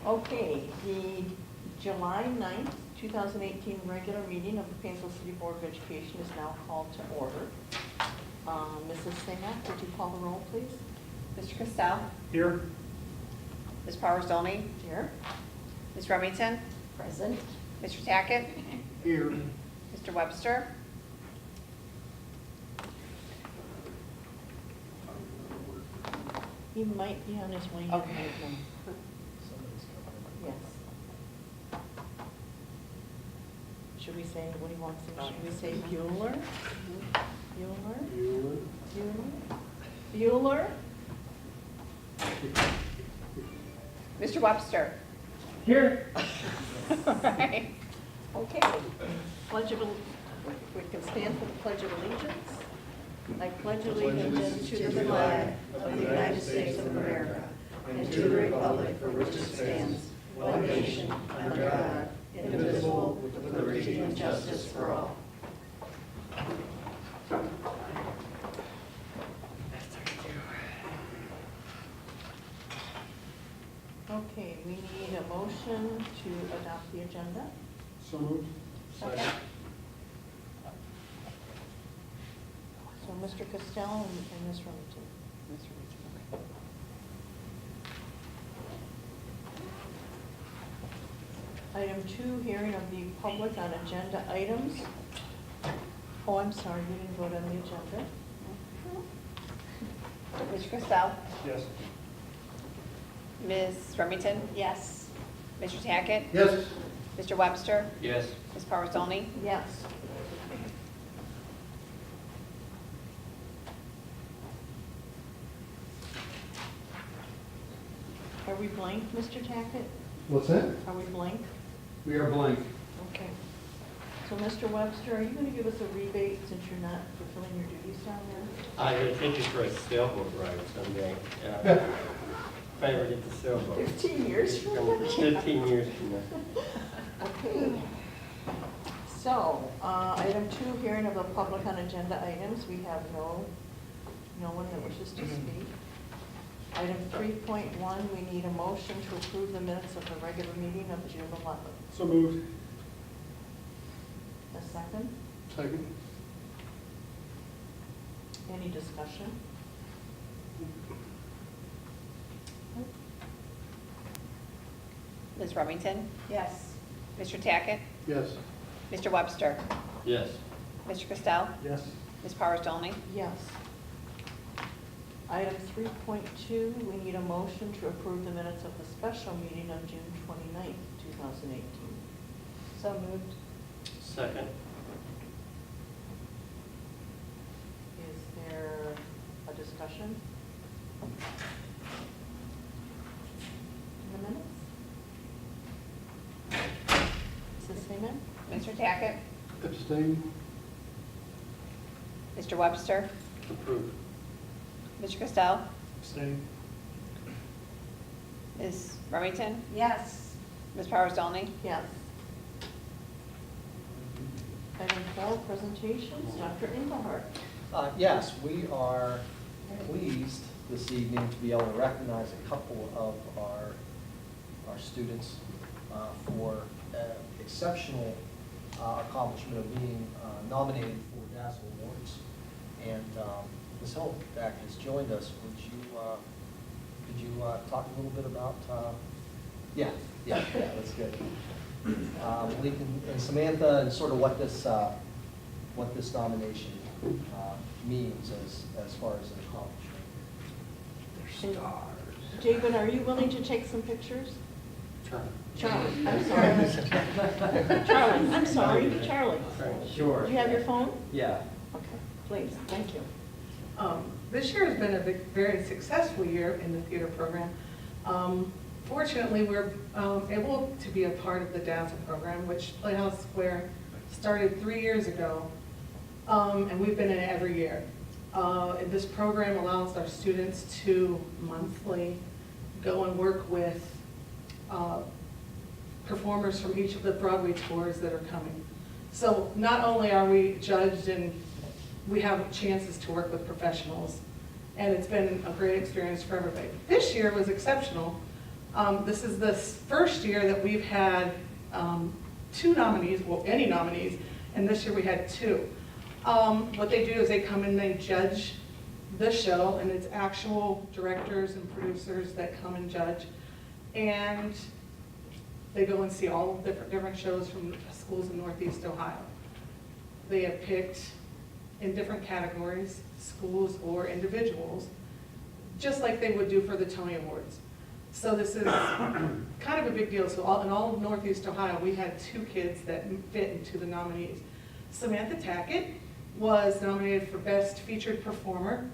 Okay, the July 9th, 2018 regular meeting of the Painesville City Board of Education is now called to order. Mrs. Singat, would you call the roll, please? Mr. Costello. Here. Ms. Powers-Dolny. Here. Ms. Remington. Present. Mr. Tackett. Here. Mr. Webster. He might be on his way. Okay. Right now. Yes. Should we say, what do you want to say? Should we say Bueller? Bueller? Bueller? Bueller? Mr. Webster. Here. All right. Okay. We can stand for the Pledge of Allegiance. I pledge allegiance to the flag of the United States of America and to the republic for which it stands, one nation, under God, indivisible, with liberty and justice for all. Okay, we need a motion to adopt the agenda. So moved. Second. So Mr. Costello and Ms. Remington. Item 2, hearing of the public on agenda items. Oh, I'm sorry, we didn't vote on the agenda. Mr. Costello. Yes. Ms. Remington. Yes. Mr. Tackett. Yes. Mr. Webster. Yes. Ms. Powers-Dolny. Yes. Are we blank, Mr. Tackett? What's that? Are we blank? We are blank. Okay. So, Mr. Webster, are you going to give us a rebate since you're not fulfilling your duties down there? I get tickets for a sailboat ride someday. If I ever get the sailboat. 15 years from now? 15 years from now. Okay. So, item 2, hearing of the public on agenda items. We have no one that wishes to speak. Item 3.1, we need a motion to approve the minutes of the regular meeting of June 11th. So moved. A second? Second. Any discussion? Ms. Remington. Yes. Mr. Tackett. Yes. Mr. Webster. Yes. Mr. Costello. Yes. Ms. Powers-Dolny. Yes. Item 3.2, we need a motion to approve the minutes of the special meeting of June 29th, 2018. So moved. Second. Is there a discussion in the minutes? Mrs. Seaman? Mr. Tackett. Abstain. Mr. Webster. Approved. Mr. Costello. Abstain. Ms. Remington. Yes. Ms. Powers-Dolny. Yes. Item 4, presentations, Dr. Engelhardt. Yes, we are pleased this evening to be able to recognize a couple of our students for exceptional accomplishment of being nominated for DASL Awards. And Ms. Hillback has joined us. Could you talk a little bit about? Yeah, that's good. Malik and Samantha, and sort of what this nomination means as far as an accomplishment. Jabin, are you willing to take some pictures? Charlie. Charlie, I'm sorry. Charlie, I'm sorry, Charlie. Sure. Do you have your phone? Yeah. Okay, please, thank you. This year has been a very successful year in the theater program. Fortunately, we're able to be a part of the DASL program, which Playhouse Square started 3 years ago, and we've been in it every year. This program allows our students to monthly go and work with performers from each of the Broadway tours that are coming. So not only are we judged and we have chances to work with professionals, and it's been a great experience for everybody. This year was exceptional. This is the first year that we've had 2 nominees, well, any nominees, and this year we had 2. What they do is they come and they judge the show, and it's actual directors and producers that come and judge. And they go and see all the different shows from schools in Northeast Ohio. They have picked in different categories, schools or individuals, just like they would do for the Tony Awards. So this is kind of a big deal. So in all of Northeast Ohio, we had 2 kids that fit into the nominees. Samantha Tackett was nominated for Best Featured Performer.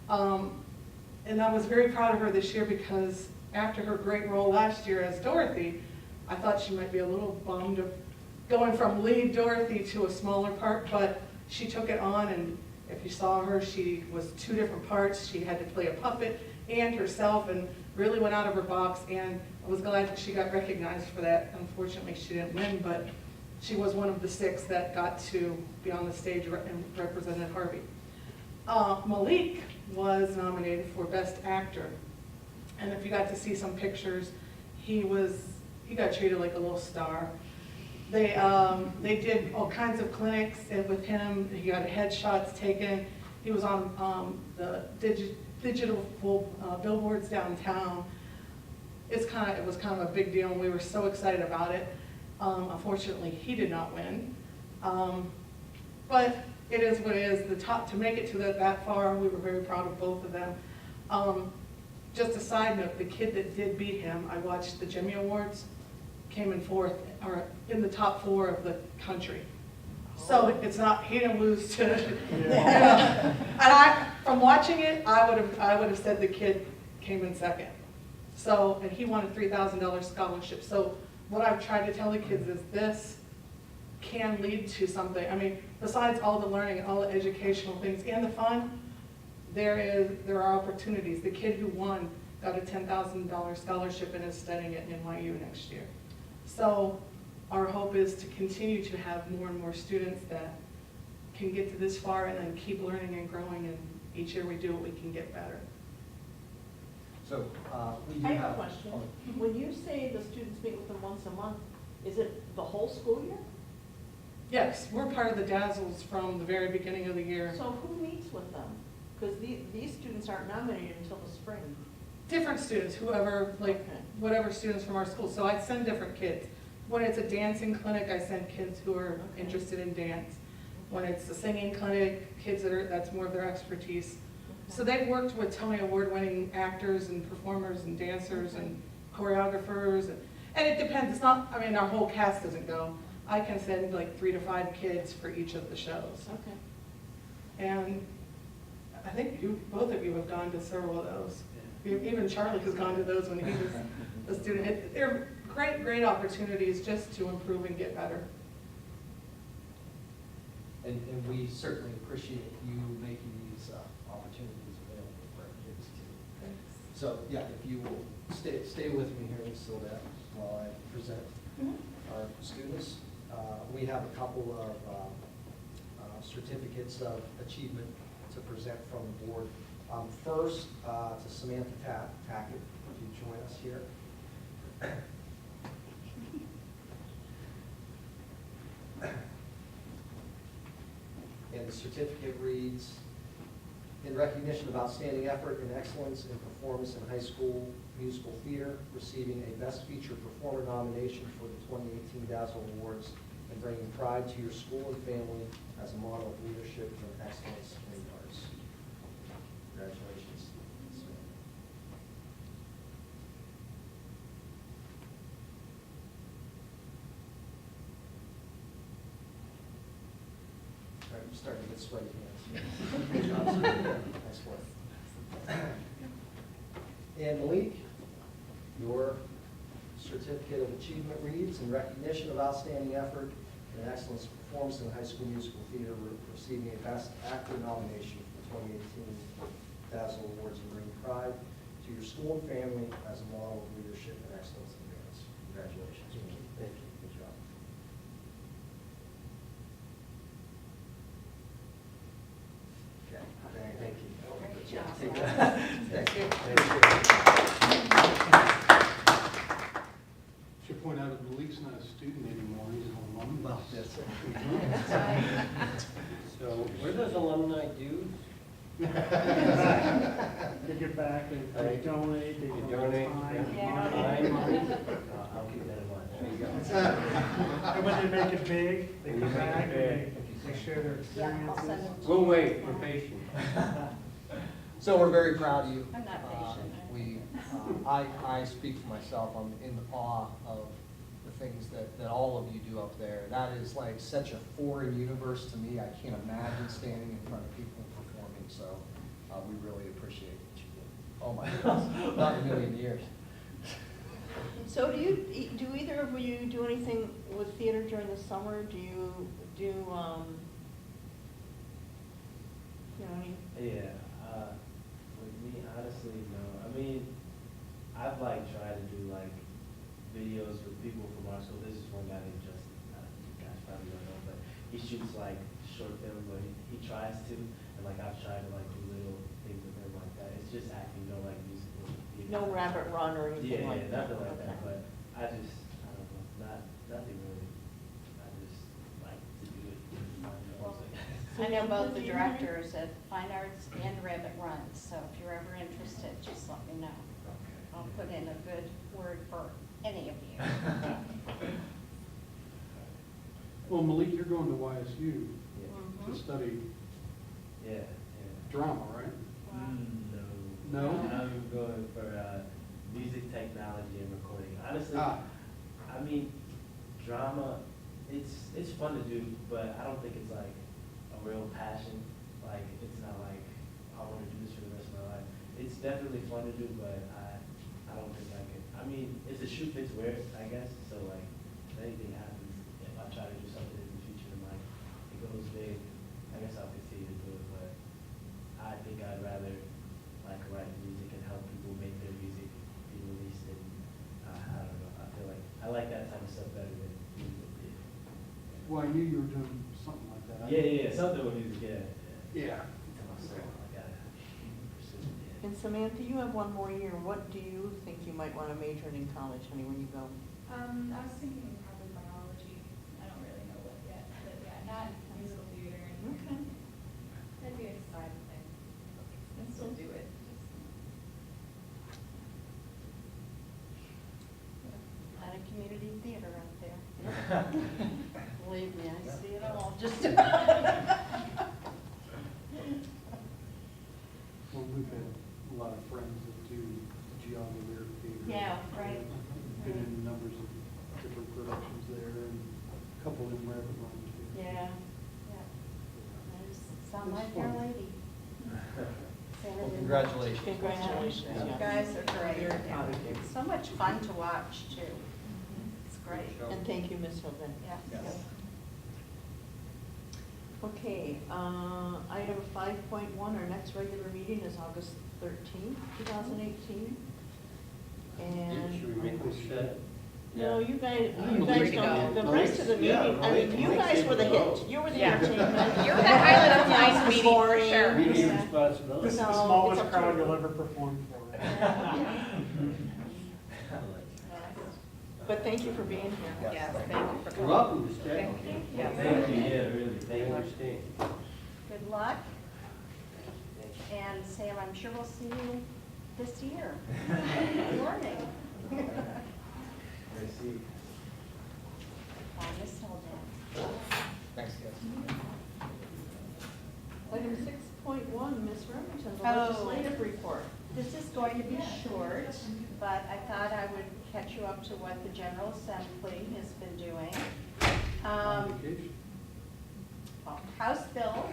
And I was very proud of her this year because after her great role last year as Dorothy, I thought she might be a little bummed of going from lead Dorothy to a smaller part, but she took it on, and if you saw her, she was 2 different parts. She had to play a puppet and herself, and really went out of her box, and I was glad that she got recognized for that. Unfortunately, she didn't win, but she was one of the 6 that got to be on the stage and represented Harvey. Malik was nominated for Best Actor, and if you got to see some pictures, he got treated like a little star. They did all kinds of clinics with him. He got headshots taken. He was on the digital billboards downtown. It was kind of a big deal, and we were so excited about it. Unfortunately, he did not win, but it is what it is. To make it to that far, we were very proud of both of them. Just a side note: the kid that did beat him, I watched the Jimmy Awards, came in 4th or in the top 4 of the country. So it's not, he didn't lose to, and from watching it, I would have said the kid came in 2nd. So, and he won a $3,000 scholarship. So what I've tried to tell the kids is this can lead to something. I mean, besides all the learning and all the educational things and the fun, there are opportunities. The kid who won got a $10,000 scholarship and is studying at NYU next year. So our hope is to continue to have more and more students that can get to this far and then keep learning and growing, and each year we do it, we can get better. So we do I have. have a question. When you say the students meet with them once a month, is it the whole school year? Yes, we're part of the Dazzles from the very beginning of the year. So who meets with them? Because these students aren't nominated until the spring. Different students, whoever, like, Okay. whatever students from our school. So I send different kids. When it's a dancing clinic, I send kids who are Okay. interested in dance. When it's a singing clinic, kids that's more of their expertise. So they've worked with Tony Award-winning actors and performers and dancers and choreographers. And it depends. It's not, I mean, our whole cast doesn't go. I can send like 3 to 5 kids for each of the shows. Okay. And I think both of you have gone to several of those. Even Charlie has gone to those when he was a student. They're great opportunities just to improve and get better. And we certainly appreciate you making these opportunities available for our kids too. So, yeah, if you will stay with me here, Ms. Sildat, while I present our students. We have a couple of certificates of achievement to present from the board. First, to Samantha Tackett, if you join us here. And the certificate reads, in recognition of outstanding effort and excellence in performance in high school musical theater, receiving a Best Featured Performer nomination for the 2018 Dazzle Awards, and bringing pride to your school and family as a model of leadership and excellence in the arts. Congratulations. All right, I'm starting to get sweaty hands. Nice work. And Malik, your certificate of achievement reads, in recognition of outstanding effort and excellence in performance in high school musical theater, receiving a Best Actor nomination for the 2018 Dazzle Awards, and bringing pride to your school and family as a model of leadership and excellence in dance. Congratulations. Thank you. Good job. Okay. Thank you. Great job. Take that. Thank you. point out that Malik's not a student anymore, he's an alumnus. Well, yes. So what are those alumni dues? They get back, they donate, they You donate, time. Yeah. I'll keep that in mind. There you go. And when they make it big, they When come you make it back and big. they share their Yeah, I'll send experiences. it. We'll wait, we're patient. So we're very proud of you. I'm not patient. I speak for myself, I'm in awe of the things that all of you do up there. That is like such a foreign universe to me, I can't imagine standing in front of people and performing, so we really appreciate what you do. Oh my gosh, not in a million years. So do either of you do anything with theater during the summer? Do you do, you know, Yeah, with me, honestly, no. I mean, I've like tried to do like videos with people from our school. This is one guy named Justin. You guys probably don't know, but he shoots like short films, but he tries to, and like I've tried to like do little things with him like that. It's just acting, no like musical. no rabbit run or anything Yeah, like yeah, that? nothing like that. Okay. But I don't know, nothing really. I just like to do it. I know both the directors at Fine Arts and Rabbit Run, so if you're ever interested, just let me know. I'll put in a good word for any of you. Well, Malik, you're going to YSU Mhm. to study Yeah, yeah. drama, right? No. No? I'm going for music technology and recording. Honestly, Ah. I mean, drama, it's fun to do, but I don't think it's like a real passion. Like, it's not like, I want to do this for the rest of my life. It's definitely fun to do, but I don't think I could. I mean, it's the shoe fits wears, I guess. So like, if anything happens, if I try to do something in the future and like it goes big, I guess I'll continue to do it. But I think I'd rather like write music and help people make their music be released. And I don't know. I feel like I like that type of stuff better than music theater. Well, I knew you were doing something like that. Yeah, something with music. Yeah. To my soul, I gotta pursue it. Yeah. And Samantha, you have one more year. What do you think you might want to major in college, honey, when you go? I was thinking probably biology. I don't really know what yet, but yeah, not musical theater. And Okay. that'd be a side thing. I'd still do it. A lot of community theater out there. Believe me, I see it all, just Well, we've had a lot of friends that do geography or theater. Yeah, right. Been in numbers of different productions there and a couple in Rabbit Run too. Yeah, yeah. There's some like Fair Lady. Well, congratulations. Congratulations. You yeah. guys are great. Very proud of you. It's so much fun to watch, too. It's great. And thank you, Ms. Hilden. Yes. Yes. Okay, item 5.1, our next regular meeting is August 13th, 2018. And, Should we make this set? no, you guys Ready to don't, go. the rest of the meeting, Yeah, I mean, you Mike guys said were the to hit. go. You were the Yeah. entertainment. You're the highlight of tonight's Everything else was meeting, for boring. sure. Meeting Yeah. responsibility. This is the No, smallest it's up to crowd you. you'll ever perform for. But thank you for being here. Yes, thank you for You're coming. welcome to stay. Yes. Thank you. Yeah, really. Thank Thank you you. for staying. Good luck. And Sam, I'm sure we'll see you this year. Morning. Merci. Bye, Miss Hilden. Thanks, guys. Item 6.1, Ms. Remington, the Oh. legislative report. This is going to be short, but I thought I would catch you up to what the General Assembly has been doing. On vacation. House Bill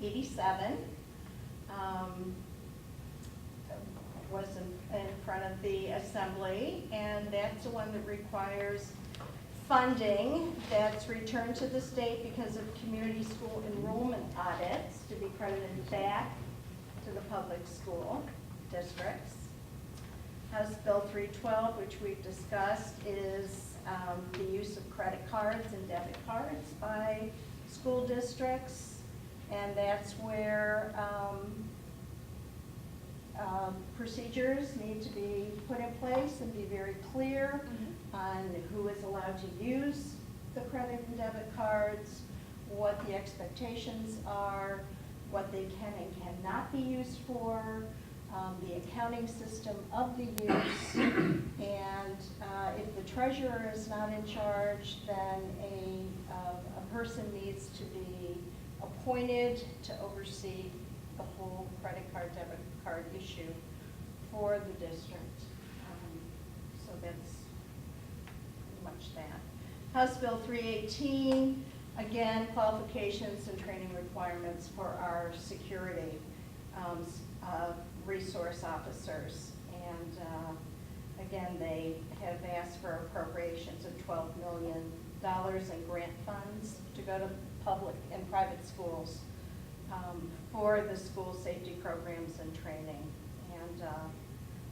87 was in front of the Assembly, and that's the one that requires funding that's returned to the state because of community school enrollment audits to be credited back to the public school districts. House Bill 312, which we've discussed, is the use of credit cards and debit cards by school districts. And that's where procedures need to be put in place and be very clear on who is allowed to use the credit and debit cards, what the expectations are, what they can and cannot be used for, the accounting system of the use, and if the treasurer is not in charge, then a person needs to be appointed to oversee the whole credit card, debit card issue for the district. So that's pretty much that. House Bill 318, again, qualifications and training requirements for our security resource officers. And again, they have asked for appropriations of $12 million in grant funds to go to public and private schools for the school safety programs and training. And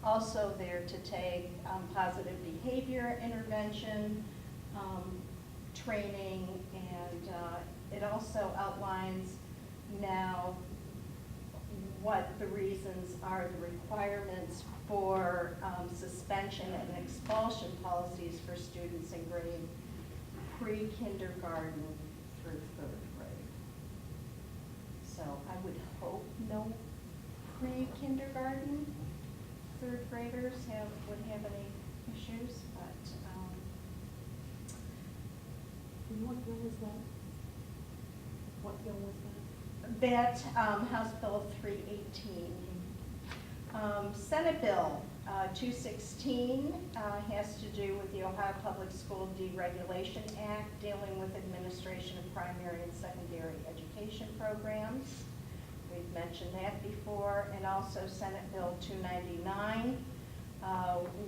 also there to take positive behavior intervention training, and it also outlines now what the reasons are, the requirements for suspension and expulsion policies for students in grade pre-kindergarten through 3rd grade. So I would hope no pre-kindergarten 3rd graders would have any issues, but And what bill was that? What bill was that? that House Bill 318. Senate Bill 216 has to do with the Ohio Public School Deregulation Act, dealing with administration of primary and secondary education programs. We've mentioned that before. And also Senate Bill 299,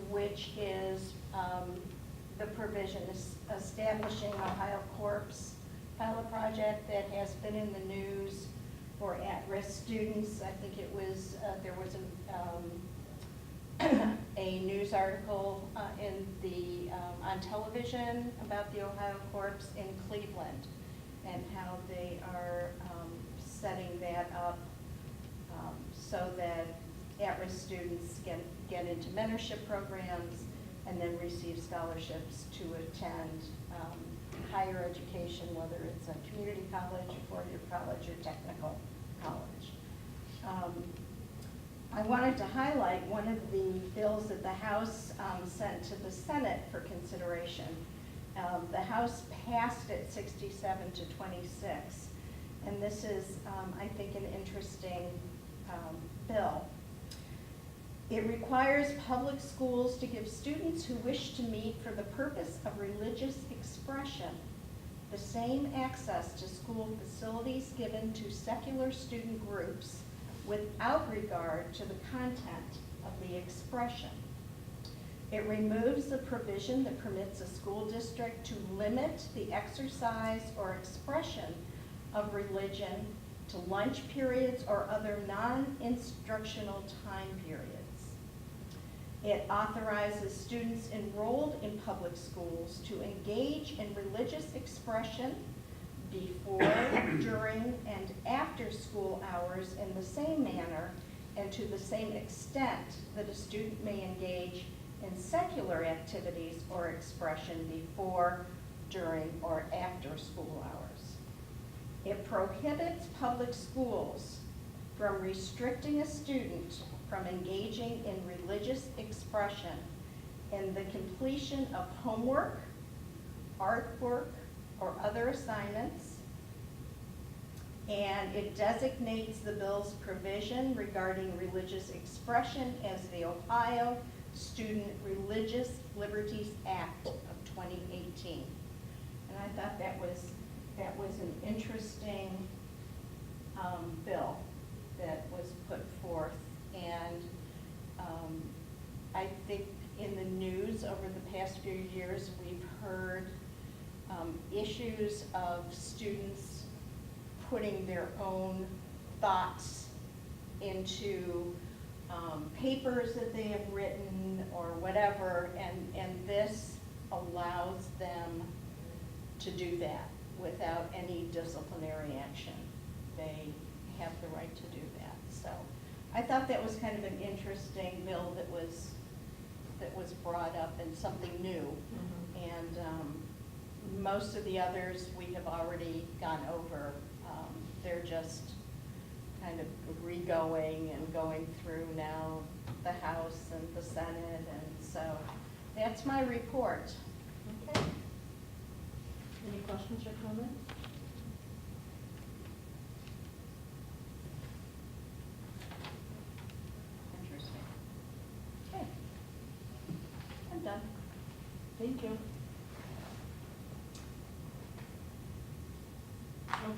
which is the provision establishing Ohio Corps pilot project that has been in the news for at-risk students. I think it was, there was a news article on television about the Ohio Corps in Cleveland and how they are setting that up so that at-risk students get into mentorship programs and then receive scholarships to attend higher education, whether it's a community college, a four-year college, or technical college. I wanted to highlight one of the bills that the House sent to the Senate for consideration. The House passed it 67 to 26, and this is, I think, an interesting bill. It requires public schools to give students who wish to meet for the purpose of religious expression the same access to school facilities given to secular student groups without regard to the content of the expression. It removes the provision that permits a school district to limit the exercise or expression of religion to lunch periods or other non-instructional time periods. It authorizes students enrolled in public schools to engage in religious expression before, during, and after school hours in the same manner and to the same extent that a student may engage in secular activities or expression before, during, or after school hours. It prohibits public schools from restricting a student from engaging in religious expression in the completion of homework, artwork, or other assignments. And it designates the bill's provision regarding religious expression as the Ohio Student Religious Liberties Act of 2018. And I thought that was an interesting bill that was put forth. And I think in the news over the past few years, we've heard issues of students putting their own thoughts into papers that they have written or whatever, and this allows them to do that without any disciplinary action. They have the right to do that. So I thought that was kind of an interesting bill that was brought up and something new. And most of the others we have already gone over. They're just kind of re-going and going through now the House and the Senate, and so that's my report. Okay. Any questions or comments? Interesting. Okay. I'm done. Thank you.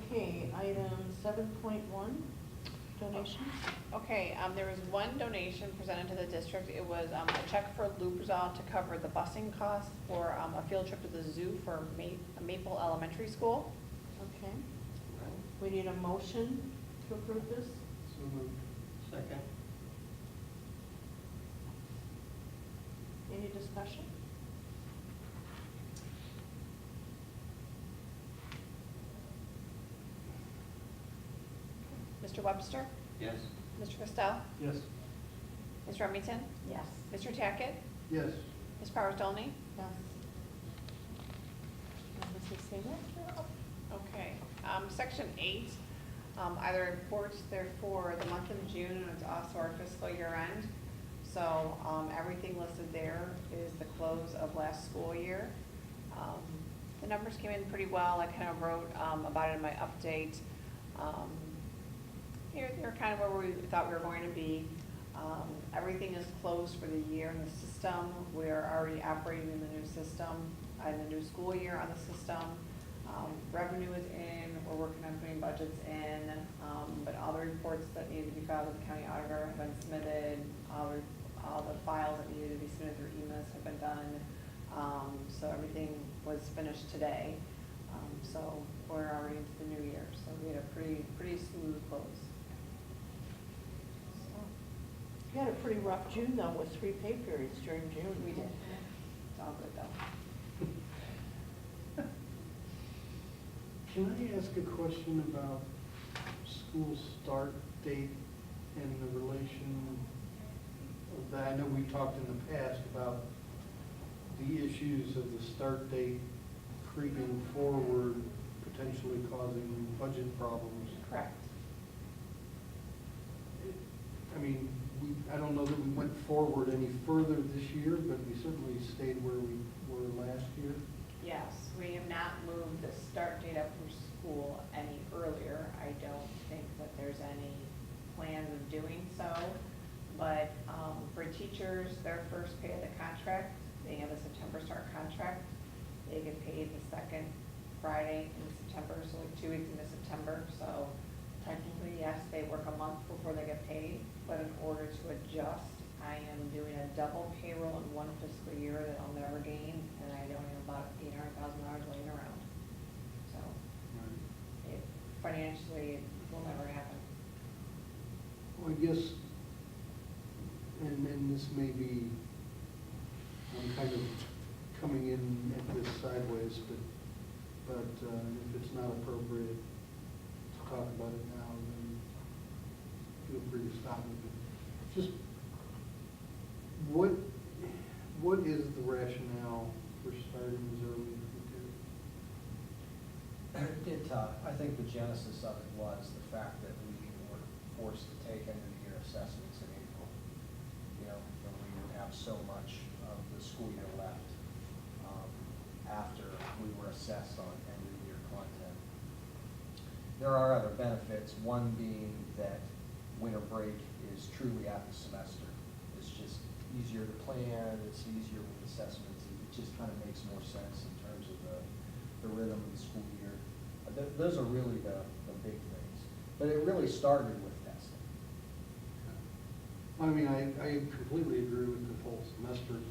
Okay, item 7.1, donations. Okay, there was one donation presented to the district. It was a check for Lubrizol to cover the busing costs for a field trip to the zoo for Maple Elementary School. Okay. We need a motion to approve this. So moved. Second. Any discussion? Mr. Webster? Yes. Mr. Costello? Yes. Ms. Remington? Yes. Mr. Tackett? Yes. Ms. Powers Dolny? Yes. Mrs. Sager? Okay, section 8, either reports there for the month of June, and it's also our fiscal year end. So, everything listed there is the close of last school year. The numbers came in pretty well. I kind of wrote about it in my update. They're kind of where we thought we were going to be. Everything is closed for the year in the system. We're already operating in the new system, in the new school year on the system. Revenue is in, we're working on putting budgets in, but all the reports that needed to be filed with the county auditor have been submitted. All the files that needed to be submitted through EMIS have been done. So everything was finished today. So we're already into the new year. So we had a pretty smooth close. You had a pretty rough June though, with 3 pay periods during June. We did. It's all good though. Can I ask a question about school start date and the relation of that? I know we talked in the past about the issues of the start date creeping forward, potentially causing budget problems. Correct. I mean, I don't know that we went forward any further this year, but we certainly stayed where we were last year. Yes, we have not moved the start date up for school any earlier. I don't think that there's any plans of doing so. But for teachers, their first pay of the contract, they have a September start contract. They get paid the second Friday in September, so like 2 weeks into September. So technically, yes, they work a month before they get paid. But in order to adjust, I am doing a double payroll in one fiscal year that I'll never gain, and I don't have about $800,000 laying around. So financially, it will never happen. Well, I guess, and this may be, I'm kind of coming in at this sideways, but if it's not appropriate to talk about it now, then feel free to stop me. But just, what is the rationale for starting as early as we do? I think the genesis of it was the fact that we were forced to take end of the year assessments in April. When we would have so much of the school year left after we were assessed on end of the year content. There are other benefits, one being that winter break is truly at the semester. It's just easier to plan, it's easier with assessments, it just kind of makes more sense in terms of the rhythm of the school year. Those are really the big things. But it really started with testing. I mean, I completely agree with the whole semester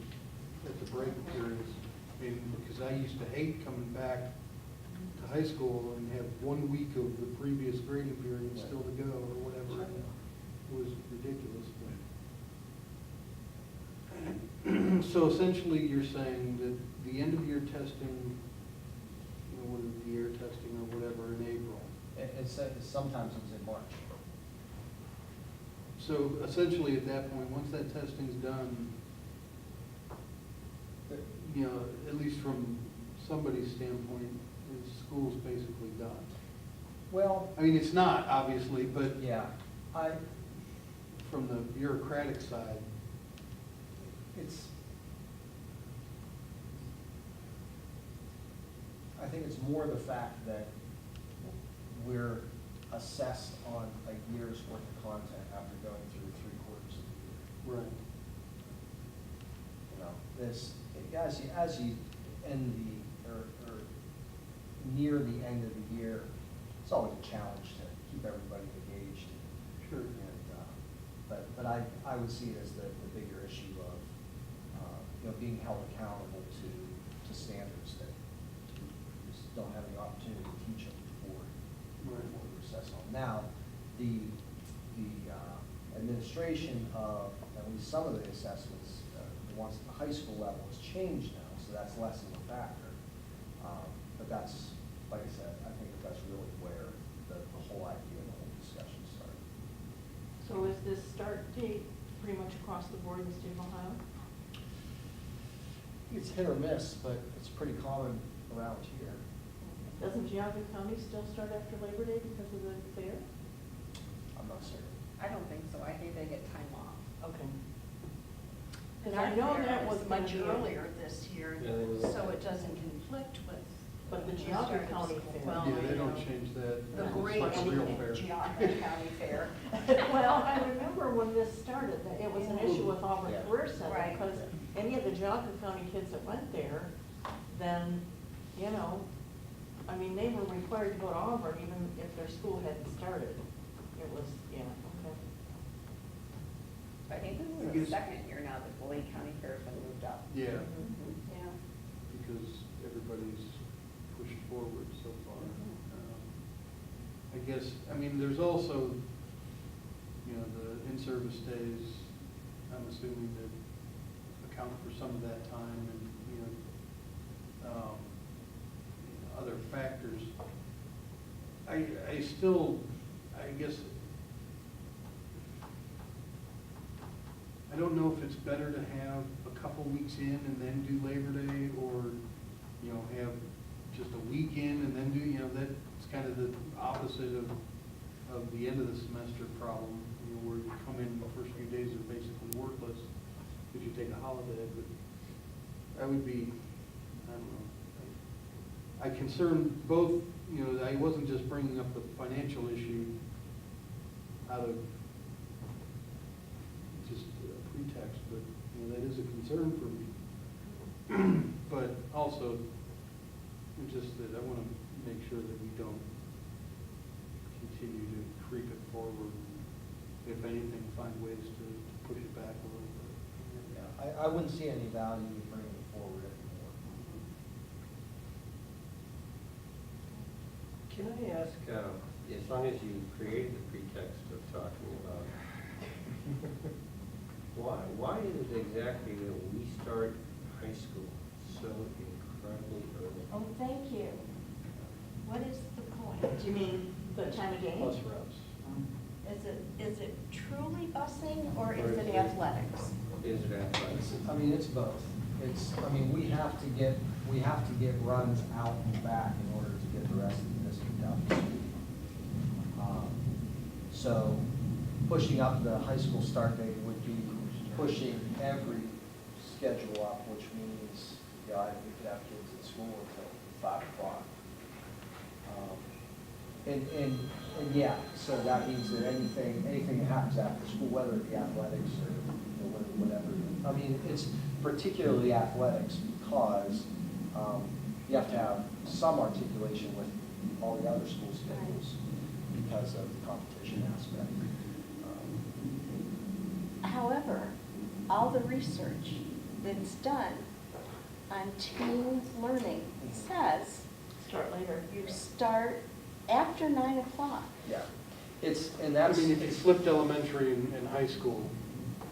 at the break periods. I mean, because I used to hate coming back to high school and have 1 week of the previous grading period still to go or whatever. It was ridiculous. But so essentially, you're saying that the end of year testing, what is the year testing or whatever in April? Sometimes it was in March. So essentially, at that point, once that testing's done, you know, at least from somebody's standpoint, school's basically done. Well, I mean, it's not, obviously, but yeah, from the bureaucratic side, I think it's more the fact that we're assessed on a year's worth of content after going through 3/4 of the year. right. You know, this, as you end or near the end of the year, it's always a challenge to keep everybody engaged. Sure. And, but I would see it as the bigger issue of, you know, being held accountable to standards that you just don't have the opportunity to teach them before Right. we assess on. Now, the administration of at least some of the assessments, the ones at the high school level, has changed now, so that's less of a factor. But that's, like I said, I think that's really where the whole idea and the whole discussion started. So is this start date pretty much across the board in the state of Ohio? It's hit or miss, but it's pretty common around here. Doesn't Geauga County still start after Labor Day because of the fair? I'm not certain. I don't think so. I think they get time off. Okay. And Because I our know fair that is was much gonna be earlier this year, Yeah, they will. so it doesn't conflict with. But the the Geauga start of County school. fair. Well, Yeah, they you don't know, change that. The It's great like a real fair. Geauga County Fair. Well, I remember when this started, that it was an issue with Auburn Yeah. Career Center, Right. because any of the Geauga County kids that went there, then, you know, I mean, they were required to go to Auburn even if their school hadn't started. It was, yeah, okay. I think this I is the guess- second year now that the Lake County Fair's been moved up. Yeah, Yeah. because everybody's pushed forward so far. I guess, I mean, there's also, you know, the in-service days, I'm assuming that account for some of that time and, other factors. I still, I guess, I don't know if it's better to have a couple weeks in and then do Labor Day, or, you know, have just a week in and then do, you know, that's kind of the opposite of the end of the semester problem, you know, where you come in, the first few days are basically worthless because you take a holiday, but I would be, I don't know. I concern both, you know, I wasn't just bringing up the financial issue out of just a pretext, but, you know, that is a concern for me. But also, it's just that I want to make sure that we don't continue to creep it forward, and if anything, find ways to push it back a little bit. Yeah, I wouldn't see any value in bringing it forward anymore. Can I ask, as long as you created the pretext of talking about why is it exactly that we start high school so incredibly early? Oh, thank you. What is the point? Do you mean the time of day? Plus reps. Is it truly busing, or is it athletics? Is it athletics? I mean, it's both. We have to get runs out and back in order to get the rest of the district out to speed. So pushing up the high school start date would be pushing every schedule up, which means, we could have kids at school until 5 o'clock. And yeah, so that means that anything that happens after school, whether it be athletics or whatever. I mean, it's particularly athletics because you have to have some articulation with all the other school schedules because of the competition aspect. However, all the research that's done on teen learning says Start later. you start after 9 o'clock. Yeah, and I that's. mean, if you flipped elementary and high school,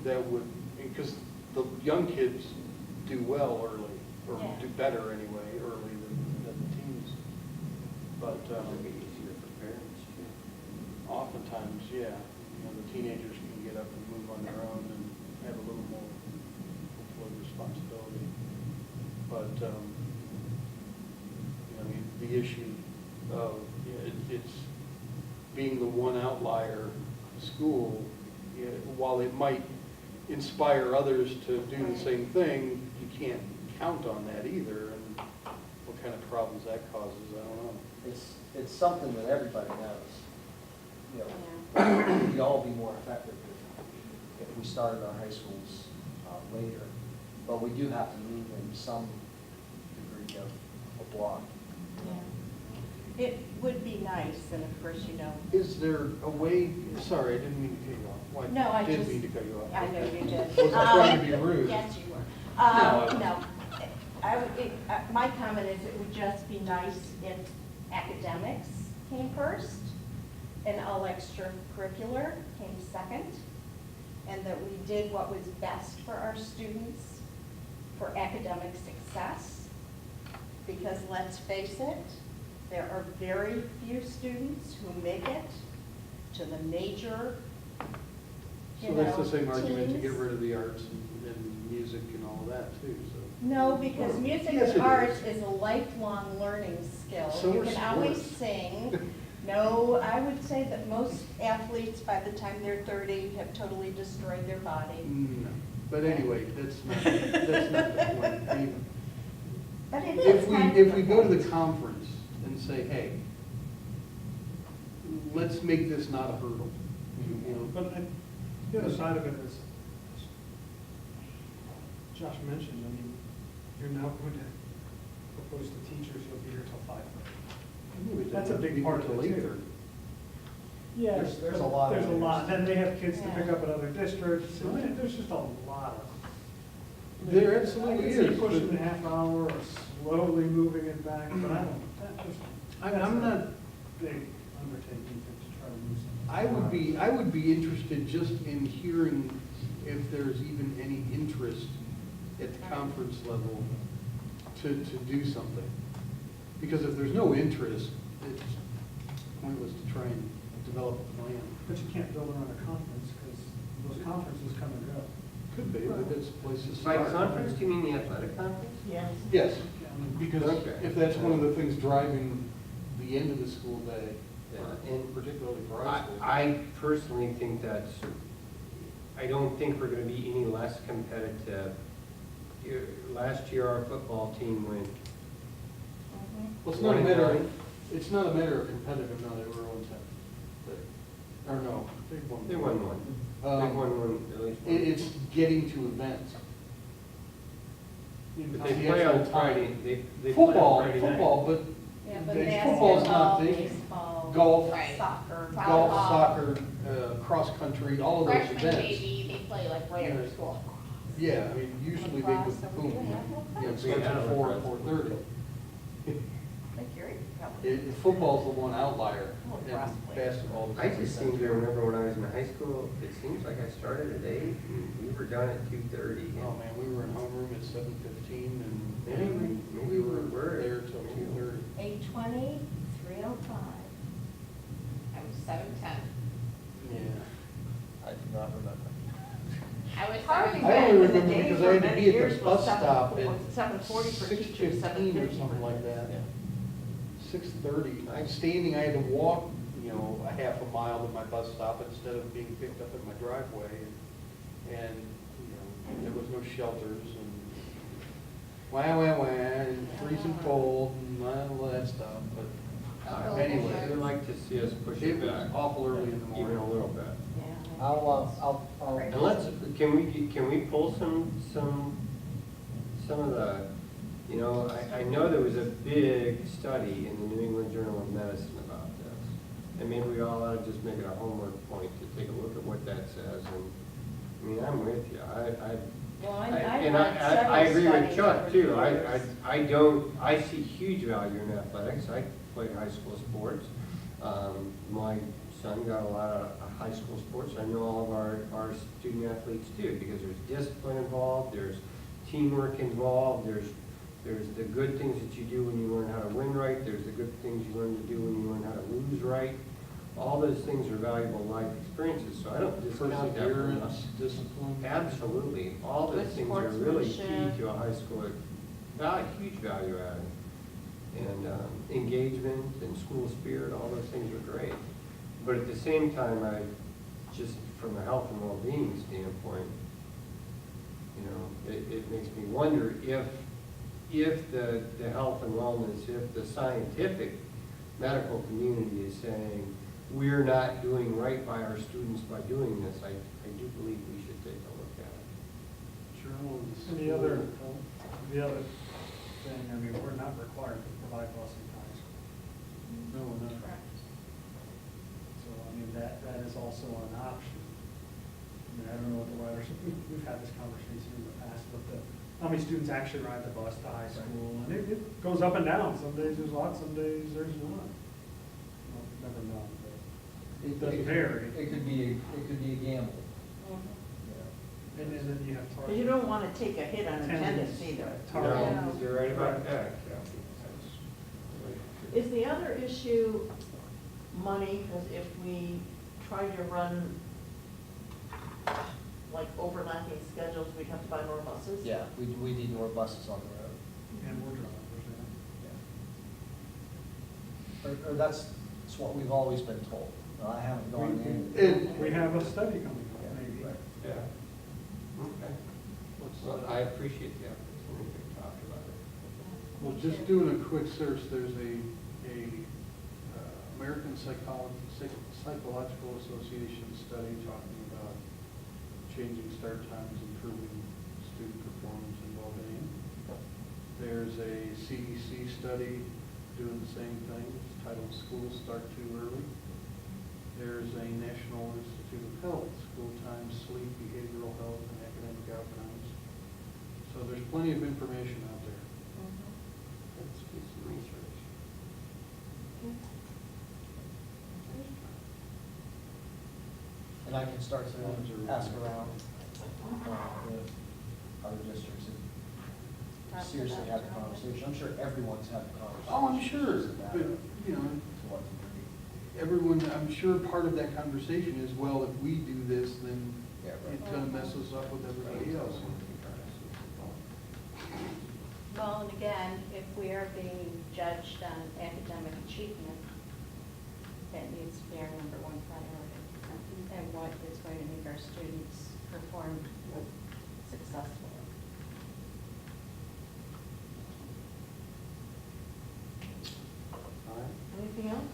that would, because the young kids do well early, or Yeah. do better anyway, early than the teens. But It'd be easier for parents too. oftentimes, yeah, you know, the teenagers can get up and move on their own and have a little more, hopefully, responsibility. But, I mean, the issue of, it's being the one outlier school, while it might inspire others to do the same thing, you can't count on that either, and what kind of problems that causes, I don't know. It's something that everybody knows. You know, we'd all be more effective if we started our high schools later, but we do have to move in some degree of block. Yeah. It would be nice, and of course, Is there a way, sorry, I didn't mean to cut you off. Well, No, I didn't just- mean to cut you off. I know you did. Wasn't trying to be rude. Yes, you were. No. No, my comment is it would just be nice if academics came first and all extracurricular came second, and that we did what was best for our students for academic success. Because let's face it, there are very few students who make it to the major, So that's the same argument to get teams. rid of the arts and music and all of that too, so. No, because music Yes, and it art is. is a lifelong learning skill. So You are can always sports. sing. No, I would say that most athletes, by the time they're 30, have totally destroyed their body. No, but anyway, that's not the point. But it is kind of If we the go to the point. conference and say, hey, let's make this not a hurdle, you know. But the other side of it is, as Josh mentioned, I mean, you're now going to propose to teachers you'll be here till 5:30. That's a big part of it, too. Yeah, There's a lot of There's a lot, areas. then they have kids to pick Yeah. up at other districts, and there's just a lot of. There absolutely I can see is, pushing but- the half hour or slowly moving it back, but I don't, I'm not, big undertaking to try to move something. I would be interested just in hearing if there's even any interest at the conference level to do something. Because if there's no interest, it's pointless to try and develop a plan. But you can't build around a conference, because those conferences come and go. Could be, but it's places. By conference, do you mean the athletic conference? Yes. Yes, I mean, because Okay. if that's one of the things driving the end of the school day, Yeah, and particularly for high school. I personally think I don't think we're gonna be any less competitive. Last year, our football team went, Well, it's not a matter 29. of, it's not a matter of competitive, no, they were 0-10. Or no, they won. they won one. They won one, at least one. It's getting to events. But they The play on actual Friday, time. they play on Football, Friday night. football, but Yeah, but football's not basketball, the, baseball, golf, Right. soccer, golf, volleyball. soccer, cross-country, all of those Freshman events. JV, they play like right after school. Yeah, I mean, usually they Lacrosse, go, so we boom, do have you know, it lacrosse. starts at Yeah, 4 or lacrosse. 4:30. Like Gary, probably. Football's the one outlier, Lacrosse and players. basketball. I just seem to remember when I was in high school, it seems like I started at 8 and we were done at 2:30. Oh, man, we were in homeroom at 7:15 Maybe and we we were were. there till 2:30. 8:20, 3:05. I was 7:10. Yeah. I do not remember. I was Hardly 7:10. I only back in the remember day because for I had to many be at years the was bus stop at 7:40 for teachers, 6:15 or 7:30 something for- like that. Yeah. 6:30. I'm standing, I had to walk, a half a mile to my bus stop instead of being picked up at my driveway. And, there was no shelters and and freezing cold and all that stuff, but anyway. I would like to see us push It it was back. awful early in the morning. Even a little bit. Yeah. I'll. And let's, can we pull some of the, I know there was a big study in the New England Journal of Medicine about this. And maybe we all ought to just make it a homework point to take a look at what that says. And, I'm with you. Well, I I've read several I agree with studies Chuck over too. the years. I see huge value in athletics. I played high school sports. My son got a lot of high school sports. I know all of our student athletes do, because there's discipline involved, there's teamwork involved, there's the good things that you do when you learn how to win right, there's the good things you learn to do when you learn how to lose right. all those things are valuable life experiences, so I don't discount that. for Perseverance, nothing. discipline. Absolutely, all those Good things are really key sportsmanship. to a high school, huge value add. And engagement and school spirit, all those things are great. But at the same time, just from a health and well-being standpoint, it makes me wonder if the health and wellness, if the scientific medical community is saying, we're not doing right by our students by doing this, I do believe we should take a look at it. Journal of the And the School other, of Health. the other thing, I mean, we're not required to provide busing to high school. No, we're not. Correct. So, I mean, that is also an option. I mean, I don't know what the riders, we've had this conversation in the past, but how many students actually ride the bus to high school? And it goes up and down. Some days there's lots, some days there's not. Well, never know, but it doesn't vary. It could be a gamble. And then you have. Because you don't want to take a hit on attendance either. No, you're right about that. Is the other issue money? Because if we try to run like overlapping schedules, we'd have to buy more buses? Yeah, we need more buses on the road. And more drivers, Or that's what we've always been told. I haven't gone in. And We have a study coming up, maybe. Right. Yeah. Okay. Well, I appreciate the opportunity to talk about it. Well, just doing a quick search, there's a American Psychological Association study talking about changing start times, improving student performance and well-being. There's a CDC study doing the same thing, it's titled Schools Start Too Early. There's a National Institute of Health, School Time, Sleep, Behavioral Health, and Academic Outcomes. So there's plenty of information out there. Let's do some research. And I can start to ask around with other districts and seriously have the conversation. I'm sure everyone's had the conversation. Oh, I'm sure, It's just a matter but, of you know, to what degree. everyone, I'm sure part of that conversation is, well, if we do this, then Yeah, right. it kind of messes up with everybody else. Well, and again, if we are being judged on academic achievement, that needs to be our number one priority. And what is going to make our students perform successfully. All right. Anything else?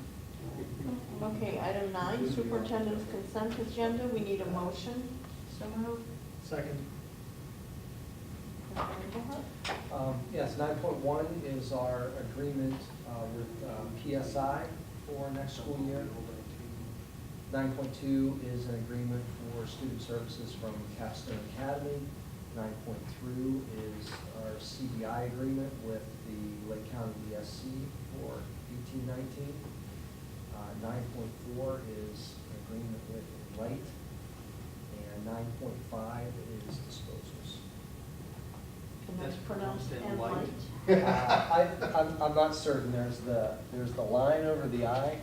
Okay, item 9, superintendent's consent agenda. We need a motion. So moved. Second. Yes, 9.1 is our agreement with PSI for next school year. 9.2 is an agreement for student services from Capstone Academy. 9.3 is our CBI agreement with the Lake County ESC for 18-19. 9.4 is an agreement with Light. And 9.5 is disposals. And that's pronounced and light. light. I'm not certain, there's the line over the I.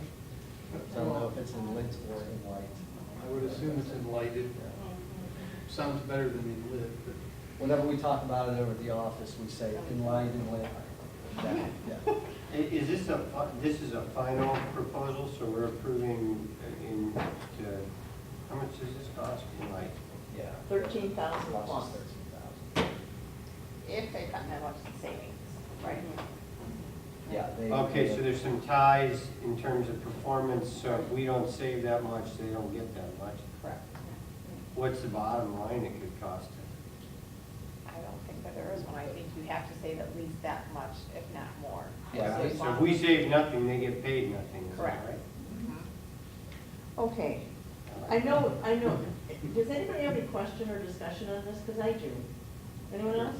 I don't know if it's in lit or in light. I would assume it's enlightened. Sounds better than in lit, but. Whenever we talk about it over at the office, we say in light and lit. Yeah. Is this this is a final proposal, so we're approving how much does this cost in like? Yeah. 13,000 Cost plus. us 13,000. If they found that much in savings, right? Yeah. Okay, so there's some ties in terms of performance, so if we don't save that much, they don't get that much. Correct. What's the bottom line it could cost? I don't think that there is one. I think you have to save at least that much, if not more. Yeah, as So long if we as- save nothing, they get paid nothing, is that Correct. right? Okay. I know. Does anybody have any question or discussion on this? Because I do. Anyone else?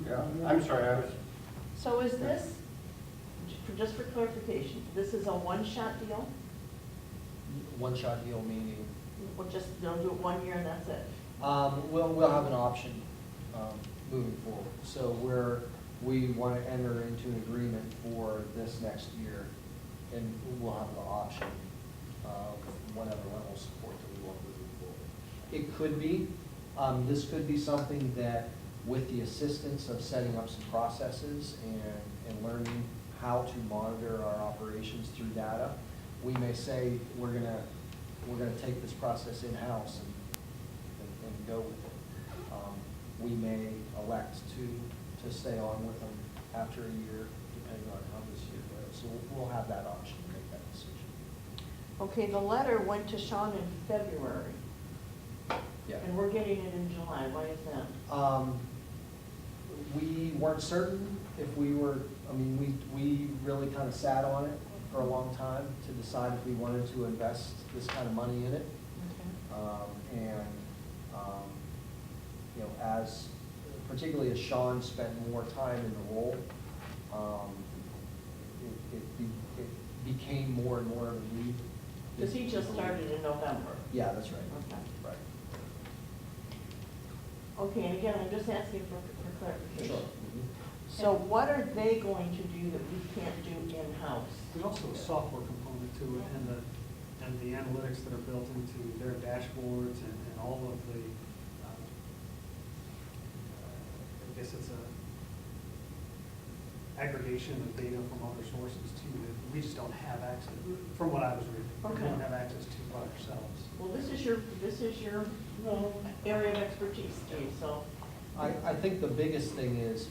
Yeah, I'm sorry, I was, So is this, just for clarification, this is a one-shot deal? One-shot deal meaning, We'll just, they'll do it 1 year and that's it? we'll have an option moving forward. So we want to enter into an agreement for this next year, and we'll have the option of whatever level of support that we want moving forward. It could be, this could be something that with the assistance of setting up some processes and learning how to monitor our operations through data, we may say, we're gonna take this process in-house and go with it. We may elect to stay on with them after a year, depending on how this year goes. So we'll have that option to make that decision. Okay, the letter went to Sean in February, Yeah. and we're getting it in July. Why is that? We weren't certain if we were, I mean, we really kind of sat on it for a long time to decide if we wanted to invest this kind of money in it. You know, as, particularly as Sean spent more time in the role, it became more and more of a need. Because he just started in November. Yeah, that's right. Okay. Right. Okay, and again, I'm just asking for clarification. Sure. So what are they going to do that we can't do in-house? There's also a software component to it and the analytics that are built into their dashboards and all of the, I guess it's a aggregation of data from other sources too, that we just don't have access, from what I was reading. We Okay. don't have access to by ourselves. Well, this is your area of expertise, Steve, so. I think the biggest thing is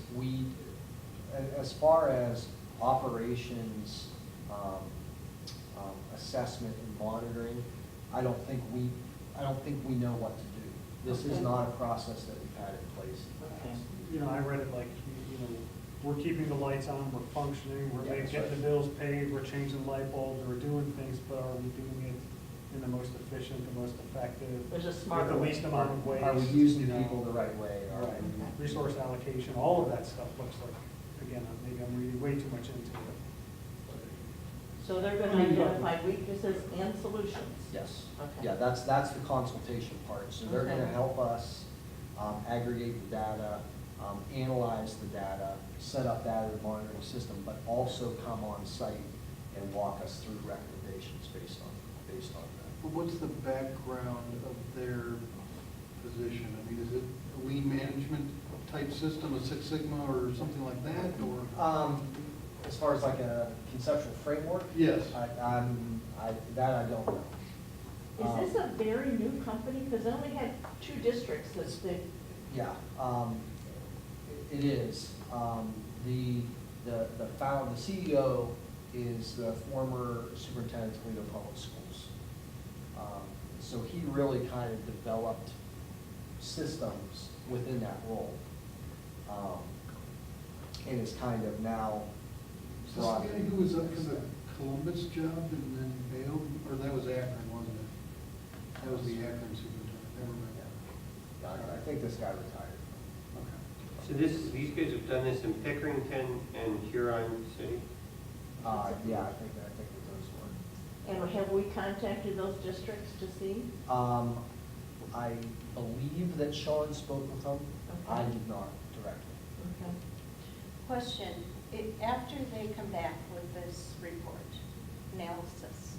as far as operations, assessment and monitoring, I don't think we know what to do. This is Okay. not a process that we've had in place in the Okay. past. You know, I read it like, we're keeping the lights on, we're functioning, we're Yeah, that's getting the right. bills paid, we're changing light bulbs, we're doing things, but are we doing it in the most efficient, the most effective? There's a smarter With the way. least amount of waste. Are we using you know? people the right way? Are Right. we- Resource allocation, all of that stuff looks like, again, maybe I'm reading way too much into it. So they're gonna identify weaknesses and solutions? Yes. Okay. Yeah, that's the consultation part. So they're gonna Okay. help us aggregate the data, analyze the data, set up that as a monitoring system, but also come on site and walk us through recommendations based on that. But what's the background of their position? I mean, is it a lean management type system, a Six Sigma or something like that, or? As far as like a conceptual framework? Yes. That I don't know. Is this a very new company? Because they only had 2 districts that's the, Yeah, it is. The CEO is the former superintendent of Toledo Public Schools. So he really kind of developed systems within that role. And is kind of now Is this the guy who was up for the Columbus job and then bailed, or that was Akron, wasn't it? That was the Akron superintendent, never mind. Yeah, I think this guy retired. Okay. So these guys have done this in Pickerington and Huron City? Yeah, I think that those were. and have we contacted those districts to see? I believe that Sean spoke with them. I Okay. did not directly. Okay. Question, after they come back with this report, analysis,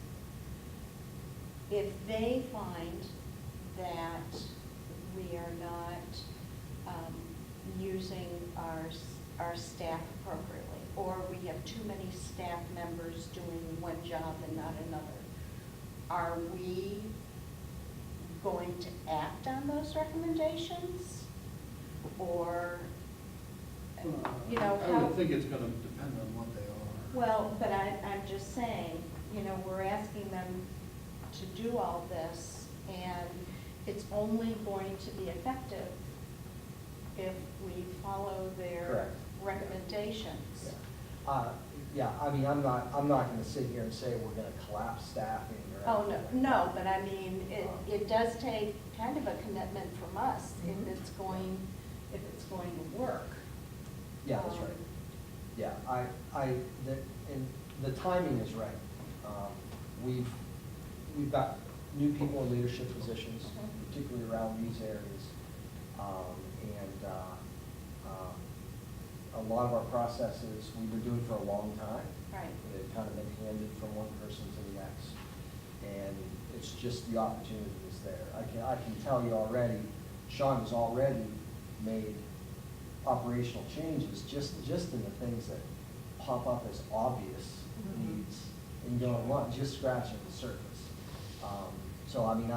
if they find that we are not using our staff appropriately, or we have too many staff members doing one job and not another, are we going to act on those recommendations? Or, you know, I how? would think it's gonna depend on what they are. Well, but I'm just saying, you know, we're asking them to do all this, and it's only going to be effective if we follow their Correct. recommendations. Yeah, I mean, I'm not gonna sit here and say we're gonna collapse staffing or Oh, anything. no, but I mean, it does take kind of a commitment from us Mhm. if it's going to work. Yeah, that's right. Yeah, and the timing is right. We've got new people in leadership positions, particularly around these areas. A lot of our processes, we've been doing for a long time. Right. They've kind of been handed from one person to the next. And it's just the opportunity is there. I can tell you already, Sean has already made operational changes, just in the things that pop up as obvious needs, and going, what, just scratching the surface. So, I mean,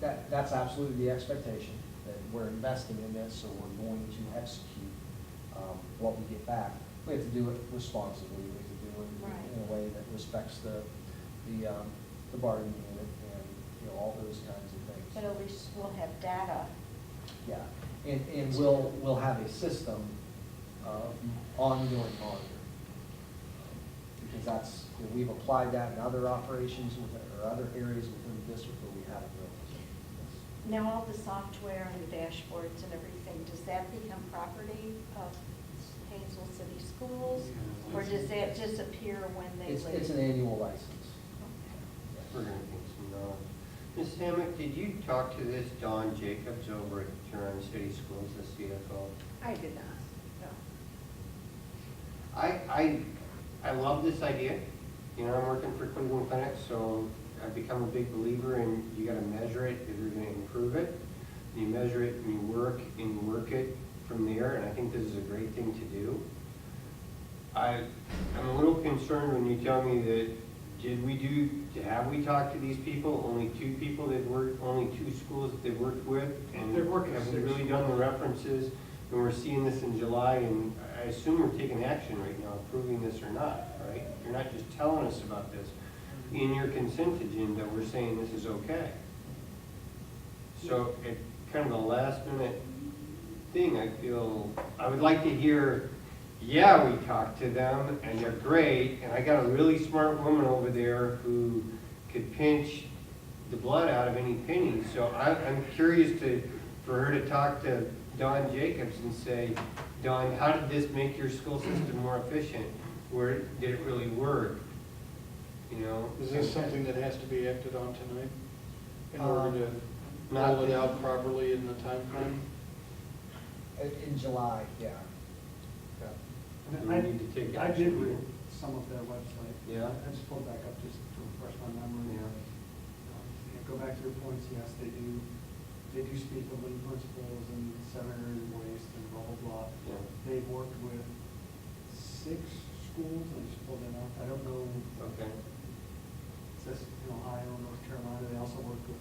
that's absolutely the expectation, that we're investing in this, so we're going to execute what we get back. We have to do it responsibly, we have to do it in a way that respects the bargaining unit and, you know, all those kinds of things. But at least we'll have data. Yeah, and we'll have a system of ongoing monitoring. Because that's, you know, we've applied that in other operations or other areas within the district where we haven't really. Now, all the software and the dashboards and everything, does that become property of Painesville City Schools? Or does that disappear when they leave? It's an annual license. We're gonna get some knowledge. Ms. Hammack, did you talk to this Don Jacobs over at Turin City Schools, the CFO? I did not, no. I love this idea. You know, I'm working for Cleveland Clinic, so I've become a big believer in you gotta measure it if you're gonna improve it. You measure it and you work it from there, and I think this is a great thing to do. I'm a little concerned when you tell me that, have we talked to these people? Only 2 people they've worked, only 2 schools that they've worked with? And They're working have we 6 really done the references? And we're seeing this in July, and I assume we're taking action right now, approving this or not, right? You're not just telling us about this. In your consent agenda, we're saying this is okay. So at kind of the last minute thing, I would like to hear, yeah, we talked to them and they're great, and I got a really smart woman over there who could pinch the blood out of any penny. So I'm curious for her to talk to Don Jacobs and say, Don, how did this make your school system more efficient? Where did it really work? You know? Is this something that has to be acted on tonight in order to Not roll it the- out properly in the time frame? In July, yeah. And Do we need to take I action? did read some of their website. Yeah. I just pulled back up just to refresh my memory. Yeah. Go back to your points, yes, they do speak of lean principles and seminary waste and blah, blah, blah. Yeah. They've worked with 6 schools, I just pulled them out, I don't know, Okay. it says in Ohio, North Carolina, they also worked with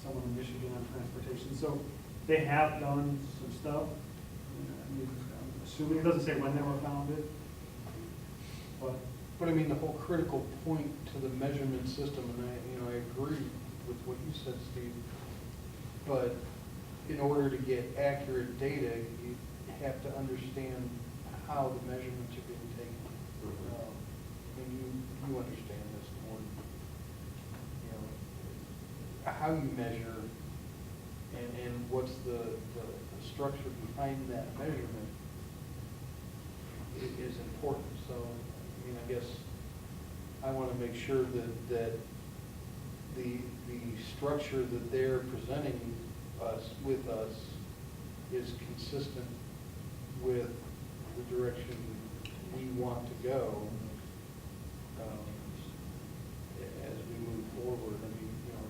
someone in Michigan on transportation, so they have done some stuff. I mean, I'm assuming, it doesn't say when they were founded, but But I mean, the whole critical point to the measurement system, and I agree with what you said, Steve, but in order to get accurate data, you have to understand how the measurements are being taken. And you understand this more, you know, how you measure and what's the structure behind that measurement is important. So, I mean, I guess I want to make sure that the structure that they're presenting with us is consistent with the direction we want to go as we move forward. I mean, you know,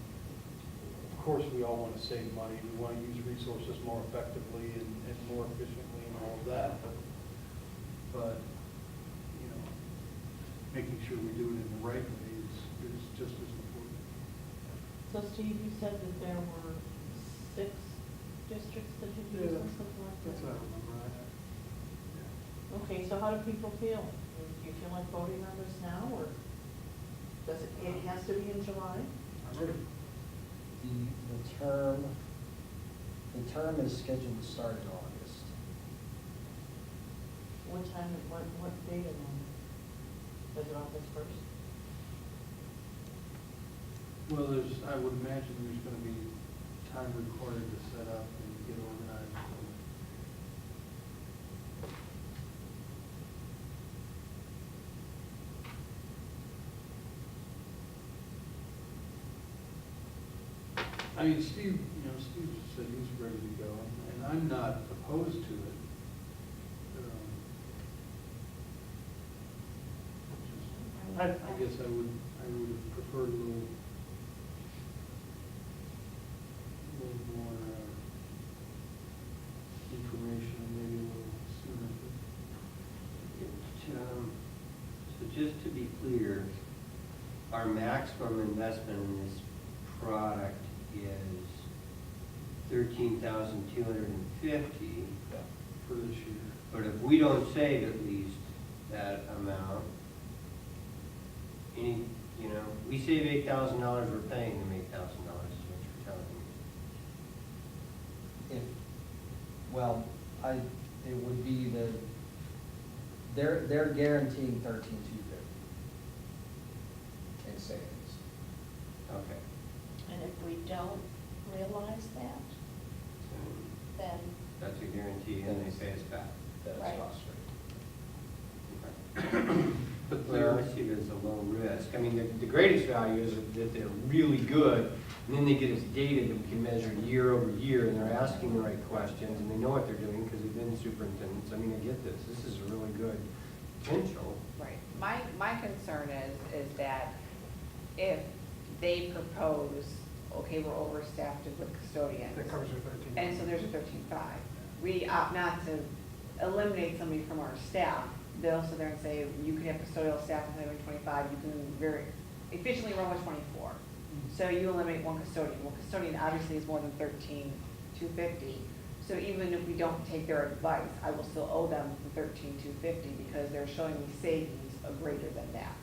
of course, we all want to save money. We want to use resources more effectively and more efficiently and all of that. But you know, making sure we do it in the right way is just as important. So Steve, you said that there were 6 districts that you used and something like that? that's what I remember. Okay, so how do people feel? Do you feel like voting on this now, or does it has to be in July? The term is scheduled to start in August. What time, what date is it? Is it August 1st? Well, I would imagine there's going to be time required to set up and get organized. I mean, Steve said he's ready to go, and I'm not opposed to it. I guess I would prefer heard a little more information, maybe a little sooner. So just to be clear, our maximum investment in this product is $13,250. For this year. But if we don't save at least that amount, we save $8,000, we're paying them $8,000 is what you're telling me. If, well, it would be they're guaranteeing 13,250 in savings. Okay. And if we don't realize that, So then, that's a guarantee and they pay us back. That's Right. cost rate. But well, I see it as a low risk. I mean, the greatest value is that they're really good, and then they get us data that we can measure year over year, and they're asking the right questions, and they know what they're doing because they've been superintendents. I mean, I get this. This is a really good potential. Right. My concern is that if they propose, okay, we're overstaffed with custodians. That covers your 13. And so there's a 13.5. We opt not to eliminate somebody from our staff. They'll sit there and say, you can have custodial staff with only 25, you can very efficiently run with 24. So you eliminate one custodian. Well, custodian obviously is more than 13,250. So even if we don't take their advice, I will still owe them the 13,250 because they're showing me savings of greater than that.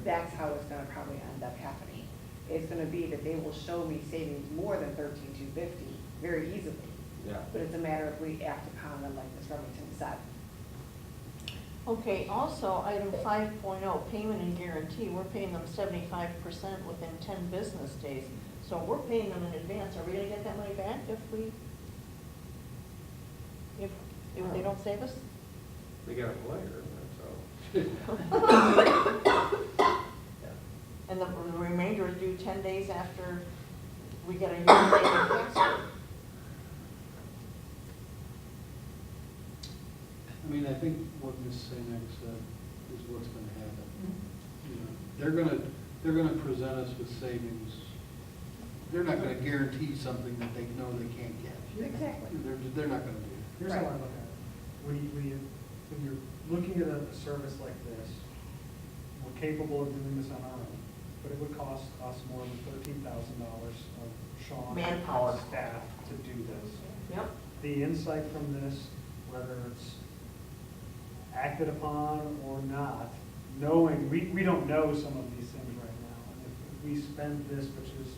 That's how it's gonna probably end up happening. It's gonna be that they will show me savings more than 13,250 very easily. Yeah. But it's a matter of we act upon them like Ms. Remington said. okay, also, item 5.0, payment and guarantee, we're paying them 75% within 10 business days. So we're paying them in advance, are we gonna get that money back if they don't save us? We got a lawyer, that's all. And the remainder is due 10 days after we get a year tax rate. I mean, I think what Ms. Samek said is what's gonna happen. You know, they're gonna present us with savings. They're not gonna guarantee something that they know they can't get. Exactly. They're not gonna do it. Here's how I look at it. When you're looking at a service like this, we're capable of doing this on our own, but it would cost us more than $13,000 of Sean Manpower. and staff to do this. Yep. The insight from this, whether it's acted upon or not, knowing, we don't know some of these things right now. And if we spend this, which is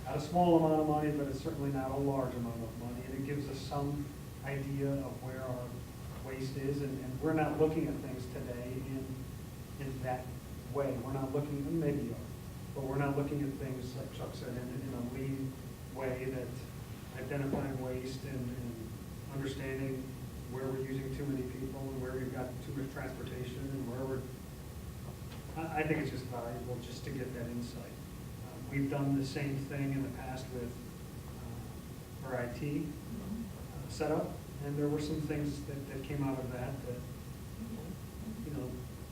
not a small amount of money, but it's certainly not a large amount of money, and it gives us some idea of where our waste is, and we're not looking at things today in that way. We're not looking, and maybe you are, but we're not looking at things, like Chuck said, in a lean way that identifying waste and understanding where we're using too many people and where we've got too much transportation and where I think it's just valuable just to get that insight. We've done the same thing in the past with our IT setup, and there were some things that came out of that, you know,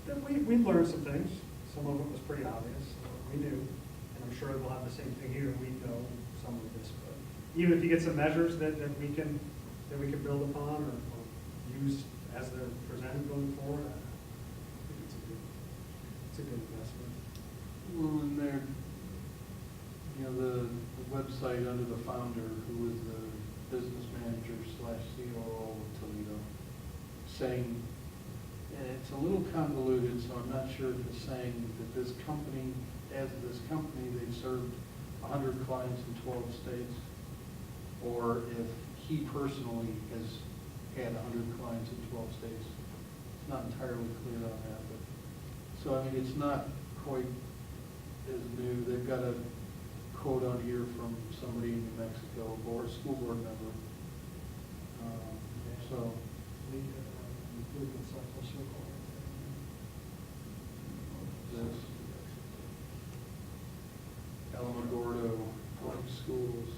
that we learned some things. Some of it was pretty obvious, we knew, and I'm sure we'll have the same thing here, we know some of this, but even if you get some measures that we can build upon or use as they're presented going forward, I think it's a good investment. Well, in there, you know, the website under the founder, who was the business manager / COO of Toledo, saying, and it's a little convoluted, so I'm not sure if it's saying that this company, they've served 100 clients in 12 states, or if he personally has had 100 clients in 12 states. It's not entirely clear on that, but, so I mean, it's not quite as new. They've got a quote on here from somebody in New Mexico, or a school board member. So, this Alamogordo Public Schools.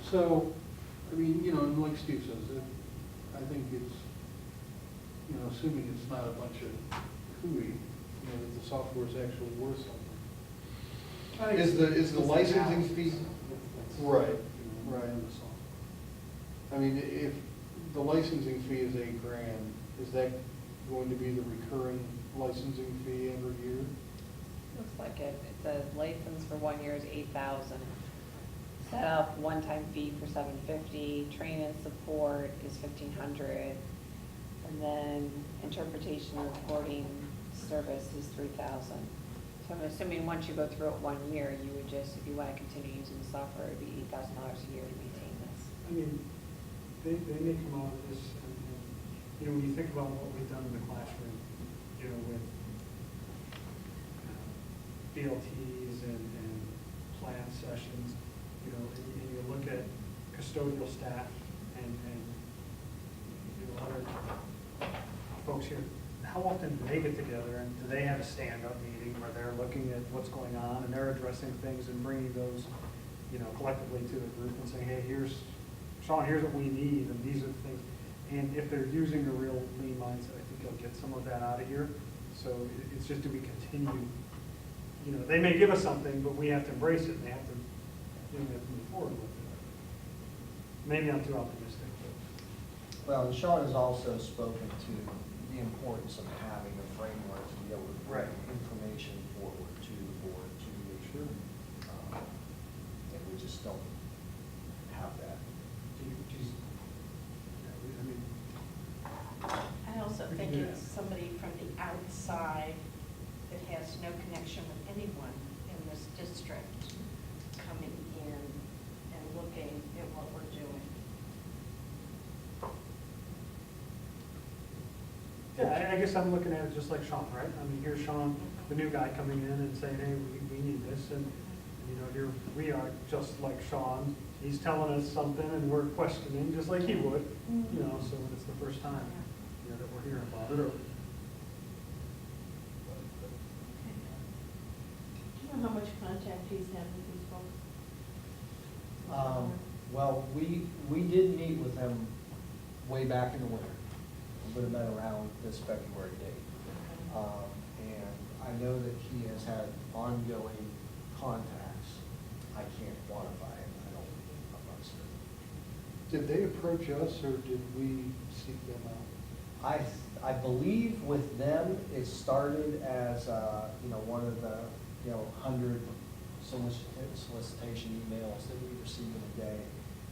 So, I mean, you know, and like Steve says, I think it's, you know, assuming it's not a bunch of hooey, know, that the software is actually worth something. I think Is the it's licensing balance. fee? That's, Right, you know, right. the software. I mean, if the licensing fee is $8,000, is that going to be the recurring licensing fee every year? Looks like it. It says license for 1 year is 8,000. Set up one-time fee for $750. Train and support is $1,500. And then interpretation and recording service is $3,000. So I'm assuming once you go through it 1 year, you would just, if you want to continue using the software, it'd be $8,000 a year to maintain this. I mean, they may come out of this, and, you know, when you think about what we've done in the classroom, you know, with BLTs and plan sessions, you know, and you look at custodial staff and you know, other folks here, how often do they get together and do they have a stand-up meeting where they're looking at what's going on and they're addressing things and bringing those, you know, collectively to the group and saying, hey, Sean, here's what we need, and these are the things. And if they're using a real lean mindset, I think you'll get some of that out of here. So it's just, do we continue, you know, they may give us something, but we have to embrace it, and they have to, you know, we have to move forward with it. Maybe I'm too optimistic, but. Well, and Sean has also spoken to the importance of having a framework to be able to bring information forward to the board to make sure that we just don't have that. I also think it's somebody from the outside that has no connection with anyone in this district coming in and looking at what we're doing. Yeah, I guess I'm looking at it just like Sean, right? I mean, here's Sean, the new guy coming in and saying, hey, we need this, and, you know, here we are, just like Sean. He's telling us something and we're questioning, just like he would, you know, so it's the first time, you know, that we're hearing about it. Do you know how much contact he's had with these folks? Well, we did meet with them way back in the winter. It would have been around this February date. And I know that he has had ongoing contacts. I can't quantify it. I'm not certain. Did they approach us or did we seek them out? I believe with them, it started as, you know, one of the, you know, 100 solicitation emails that we received in a day.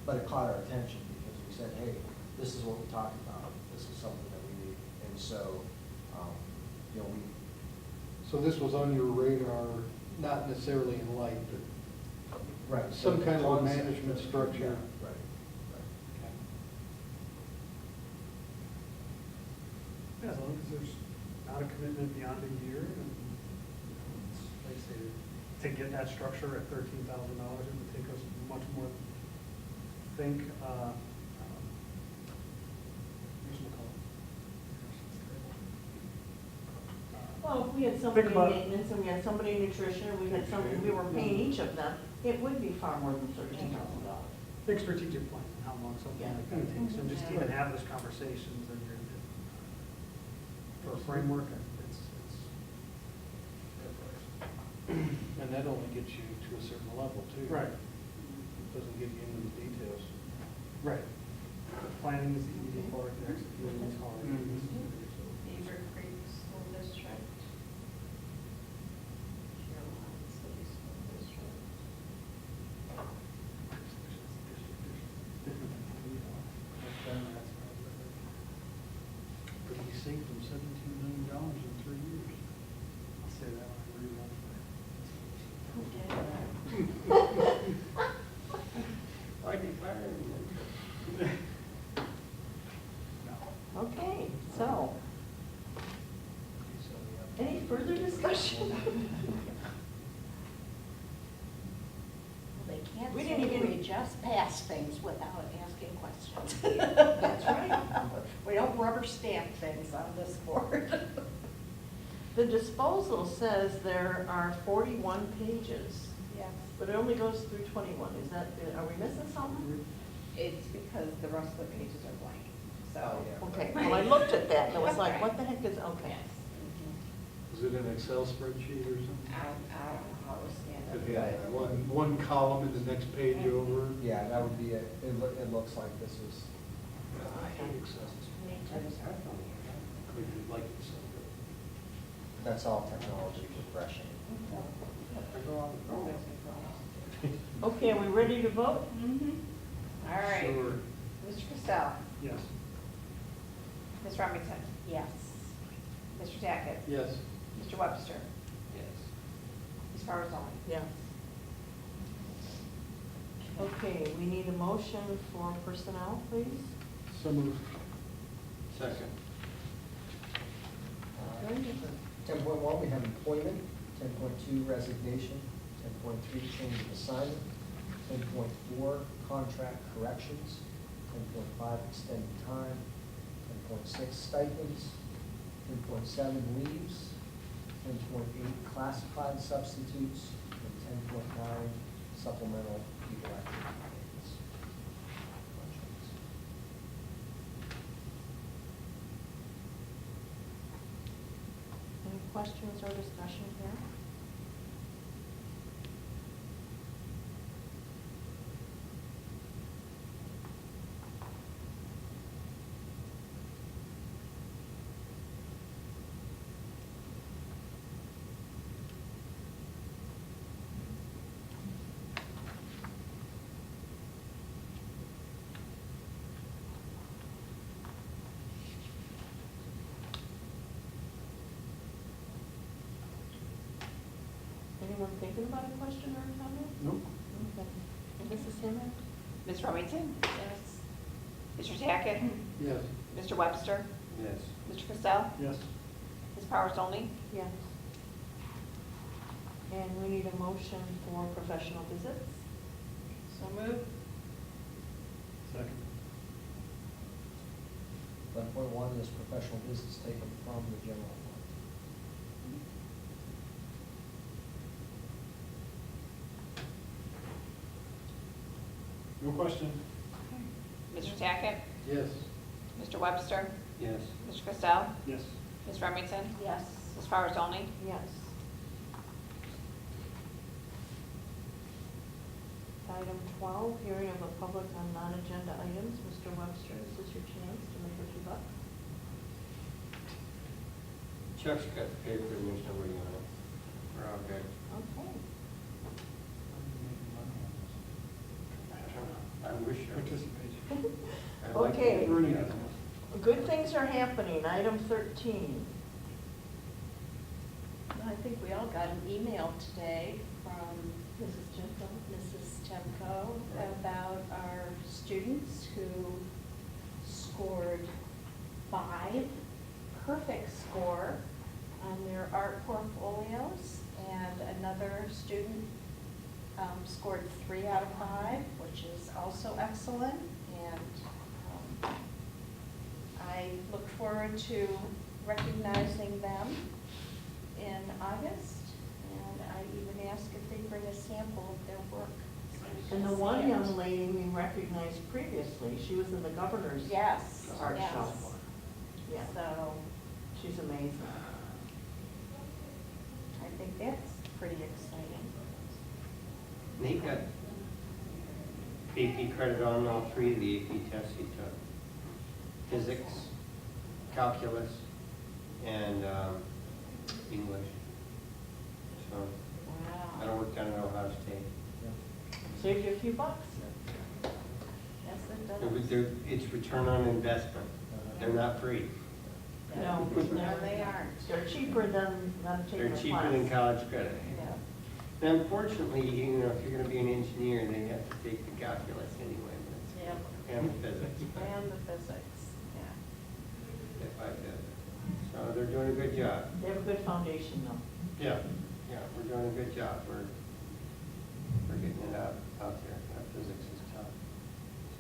But it caught our attention because we said, hey, this is what we talked about. This is something that we need. And so, you know, So this was on your radar, not necessarily in light, but right. some kind of a Concept. management structure. Yeah, right. Yeah, as long as there's not a commitment beyond a year, and, you know, it's, like I say, to get that structure at $13,000, it would take us much more, think, Well, if we had somebody in about- maintenance and we had somebody in nutrition and we had something, we were paying each of them, it would be far more than $13,000. big strategic plan, and how long something Yeah. like that takes, and just even have those conversations, and you're, for a framework, it's. And that only gets you to a certain level too. Right. It doesn't get you into the details. Right. The planning is the easy part, the executing is hard. Beaver Creek School District. Carolina City School District. But we saved them $17 million in 3 years. I'll say that when I read I declare it. Okay, so, any further discussion? They can't We say didn't even- we just pass things without asking questions. That's right. We don't rubber stamp things on this board. The disposal says there are 41 pages, Yes. but it only goes through 21. Is that, are we missing something? It's because the rest of the pages are blank, so. Oh, yeah. Okay, well, I looked at that and it was like, what the heck is, okay. Yes. Is it an Excel spreadsheet or something? I don't know how it was scanned. Could be one column and the next page over. Yeah, that would be it. It looks like this is, I hate Excel. I like Excel. that's all technology progression. Okay, are we ready to vote? All right. Sure. Mr. Costello. Yes. Ms. Remington. Yes. Mr. Tackett. Yes. Mr. Webster. Yes. Ms. Barzoni. Yes. Okay, we need a motion for personnel, please. So moved. Second. 10.1, we have employment. 10.2, resignation. 10.3, change of assignment. 10.4, contract corrections. 10.5, extended time. 10.6, stipends. 10.7, leaves. 10.8, classified substitutes. And 10.9, supplemental elective payments. Any questions or discussion here? Anyone thinking about a question or a comment? Nope. Okay. And Mrs. Hammond? Ms. Remington. Yes. Mr. Tackett. Yes. Mr. Webster. Yes. Mr. Costello. Yes. Ms. Barzoni. Yes. And we need a motion for professional visits. So moved. Second. 11.1 is professional visits taken from the general fund. No question. Mr. Tackett. Yes. Mr. Webster. Yes. Mr. Costello. Yes. Ms. Remington. Yes. Ms. Barzoni. Yes. Item 12, hearing of a public on non-agenda items. Mr. Webster, this is your chance to make a few bucks. Chuck's got the paper and there's nobody on it. We're all good. Okay. I wish I Participation. I'd like to- Okay. Earning it. Good things are happening. Item 13. I think we all got an email today from Mrs. Jenko. Mrs. Temko about our students who scored 5, perfect score on their art portfolios, and another student scored 3 out of 5, which is also excellent, and I look forward to recognizing them in August, and I even asked if they bring a sample of their work. so we And can the see one it. young lady we recognized previously, she was in the governor's Yes, art yes. show. Yeah, So she's amazing. I think that's pretty exciting. Nate got AP credit on all 3 of the AP tests he took. Physics, calculus, and English. So I Wow. don't work down at Ohio State. Saved you a few bucks. Yes, it It's return on investment. They're not free. does. No, No, they aren't. They're cheaper than taking They're a cheaper class. than college credit. Yeah. And unfortunately, you know, if you're gonna be an engineer, then you have to take the calculus anyway, Yep. and the physics. And the physics, yeah. If I did. So they're doing a good job. They have a good foundation though. Yeah, we're doing a good job. We're getting it out there. That physics is tough.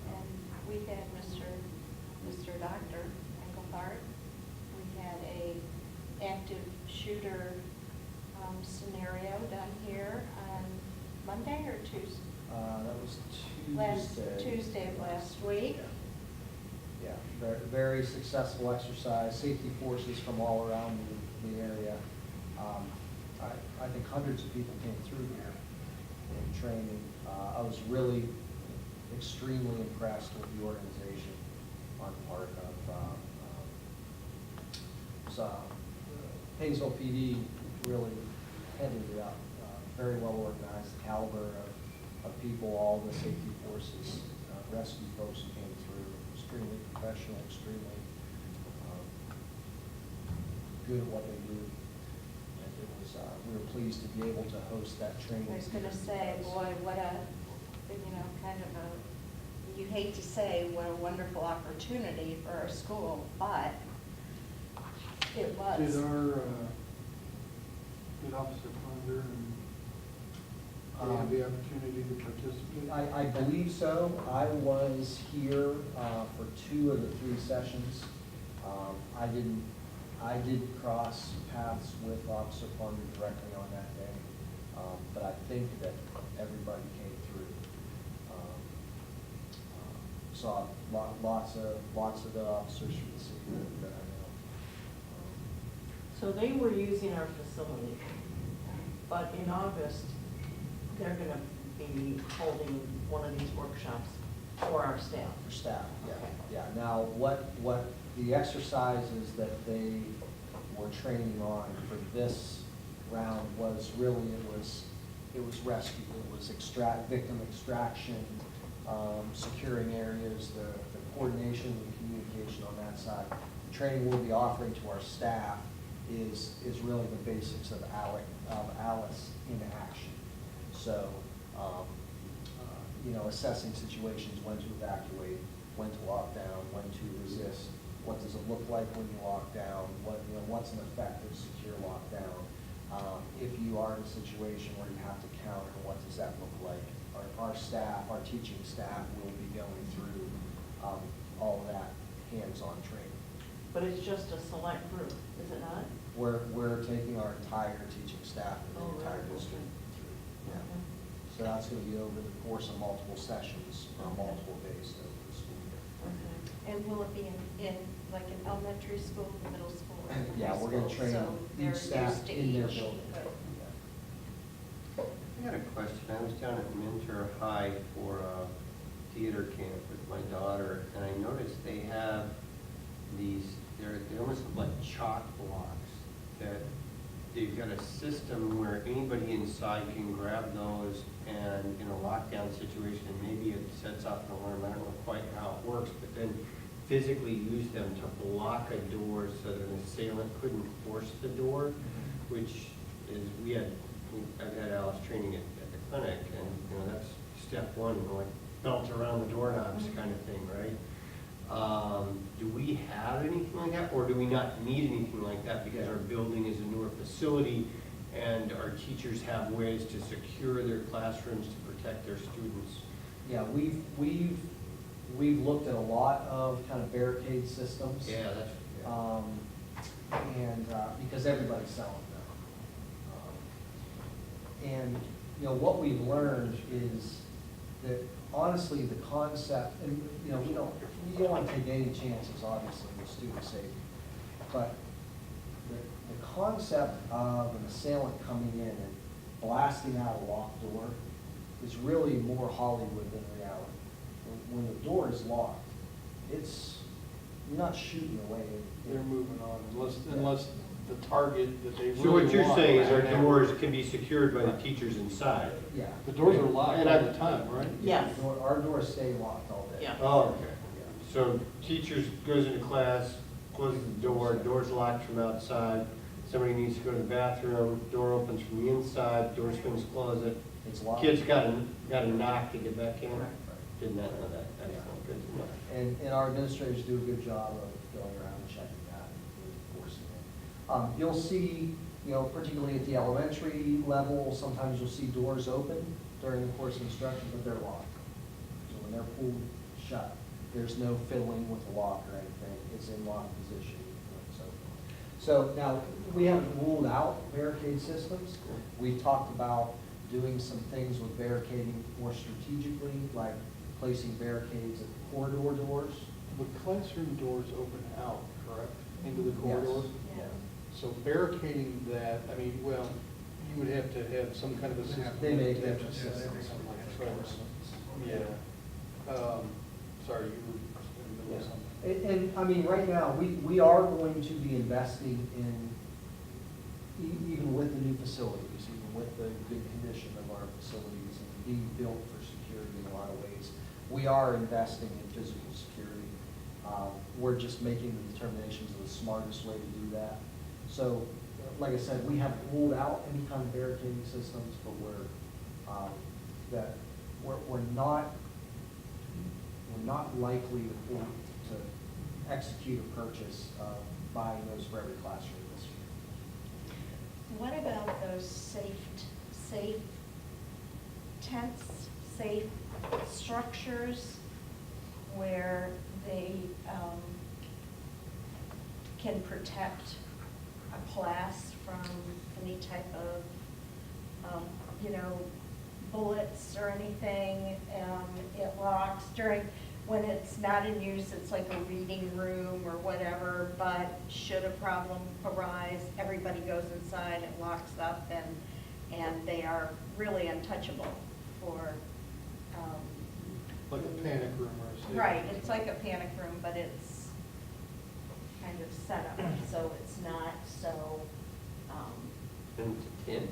And we had Mr. Dr. Engelhardt, we had a active shooter scenario done here on Monday or Tuesday? That was Last Tuesday. Tuesday of last week. Yeah, very, very successful exercise, safety forces from all around the area I think hundreds of people came through here in training. I was really extremely impressed with the organization on part of, Painesville PD really headed it up. Very well organized, the caliber of people, all the safety forces, rescue folks who came through, extremely professional, extremely good at what they do. And it was, we were pleased to be able to host that training. I was gonna say, boy, what a, kind of a, you hate to say what a wonderful opportunity for our school, but it was. Did Officer Ponder and they have the opportunity to participate? I believe so. I was here for 2 of the 3 sessions. I didn't cross paths with Officer Ponder directly on that day, but I think that everybody came through. Saw lots of the officers from the city that I know. So they were using our facility, but in August, they're gonna be holding one of these workshops for our staff. For staff, yeah, Okay. yeah. Now, what the exercises that they were training on for this round was really, it was rescue, it was victim extraction, securing areas, the coordination and communication on that side. The training we'll be offering to our staff is really the basics of Alice in action. So, assessing situations, when to evacuate, when to lock down, when to resist, what does it look like when you lock down, what's an effective secure lockdown. If you are in a situation where you have to counter, what does that look like? Our staff, our teaching staff will be going through all of that hands-on training. But it's just a select group, is it not? We're taking our entire teaching staff in the Oh, entire right, district okay. through. Yeah. Okay. So that's going to be over the course of multiple sessions, multiple days of the school year. Okay. And will it be in like an elementary school, middle school? or Yeah, high we're going to school? train So they're each staff used to in their each. building. Good. I got a question. I was down at Minter High for a theater camp with my daughter, and I noticed they have these, they almost look like chalk blocks, that they've got a system where anybody inside can grab those, and in a lockdown situation, and maybe it sets off an alarm, I don't know quite how it works, but then physically use them to block a door so that an assailant couldn't force the door, which is, I've had Alice training at the clinic, and that's step one, like belt around the doorknobs kind of thing, right? Do we have anything like that, or do we not need anything like that because our building is a newer facility and our teachers have ways to secure their classrooms to protect their students? Yeah, we've looked at a lot of kind of barricade systems. Yeah, that's, And because everybody's selling them. And, what we've learned is that honestly, the concept, and, you don't want to take any chances, obviously, with student safety, but the concept of an assailant coming in and blasting out a locked door is really more Hollywood than reality. When the door is locked, you're not shooting away. They're moving on unless the target that they really so what you're want saying is our right now- doors can be secured by the teachers inside? Yeah. The doors are locked And all I- the time, right? Yes. Our doors stay locked all day. Yeah. Oh, okay. So teachers goes into class, closes the door, door's locked from outside, somebody needs to go to the bathroom, door opens from the inside, door swings, close it. It's locked. Kids got to knock to get back in? Right. Did not know that. That's good to know. And our administrators do a good job of going around and checking that and enforcing it. You'll see, particularly at the elementary level, sometimes you'll see doors open during the course of instruction, but they're locked. So when they're pulled shut, there's no fiddling with the lock or anything. It's in locked position and so forth. So now, we haven't ruled out barricade systems. We've talked about doing some things with barricading more strategically, like placing barricades at the corridor doors. The classroom doors open out, correct, into the corridors? Yes. Yeah. So barricading that, I mean, well, you would have to have some kind of a system. They may have to- a system, something like that. Yeah. Sorry, you were in the middle of something. And, I mean, right now, we are going to be investing in, even with the new facilities, even with the good condition of our facilities and being built for security in a lot of ways, we are investing in physical security. We're just making the determinations of the smartest way to do that. So, like I said, we haven't ruled out any kind of barricading systems, but we're not likely to execute a purchase of buying those for every classroom this year. What about those safe tents, safe structures where they can protect a class from any type of, bullets or anything? It locks when it's not in use, it's like a reading room or whatever, but should a problem arise, everybody goes inside, it locks up, and they are really untouchable for, Like a panic room or a safe. right, it's like a panic room, but it's kind of set up, so it's not so, And tin?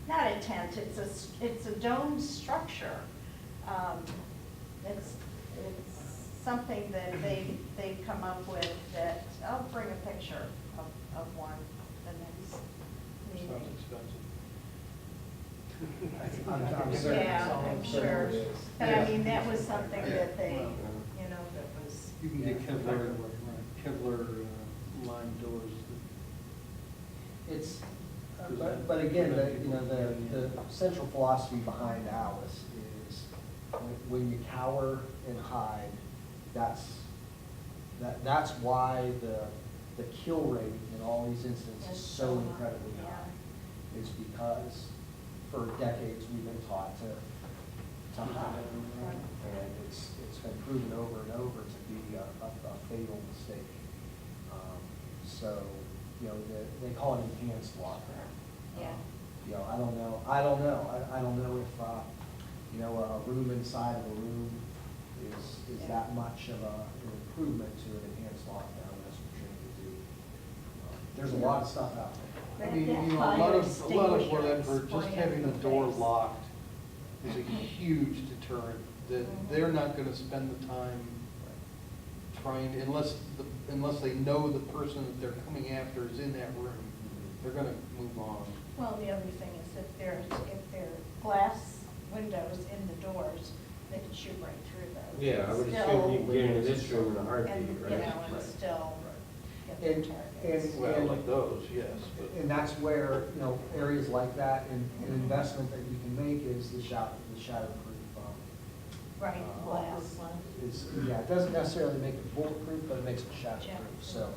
not a tent, it's a domed structure. It's something that they've come up with that, I'll bring a picture of one the next Sounds meeting. expensive. I'm certain. Yeah, I'm sure. it is. But I mean, that was something that they, that was, You can get Kevlar line doors. It's, but again, the central philosophy behind Alice is when you cower and hide, that's why the kill rate in all these instances is so incredibly high. It's because for decades we've been taught to hide. And it's been proven over and over to be a fatal mistake. So, they call it enhanced locker. yeah. I don't know. I don't know if, a room inside of a room is that much of an improvement to an enhanced lockdown as we're trying to do. There's a lot of stuff out there. I mean, a lot of whatever, just having the door locked is a huge deterrent, that they're not gonna spend the time trying, unless they know the person that they're coming after is in that room, they're gonna move on. Well, the other thing is if there are glass windows in the doors, they can shoot right through those. Yeah, I would assume you can get into this room in a heartbeat, And, right? and still get their And- targets. Well, like those, yes, but. And that's where, areas like that and an investment that you can make is the shatterproof. Right, glass. It doesn't necessarily make it bulletproof, but it makes it shatterproof. So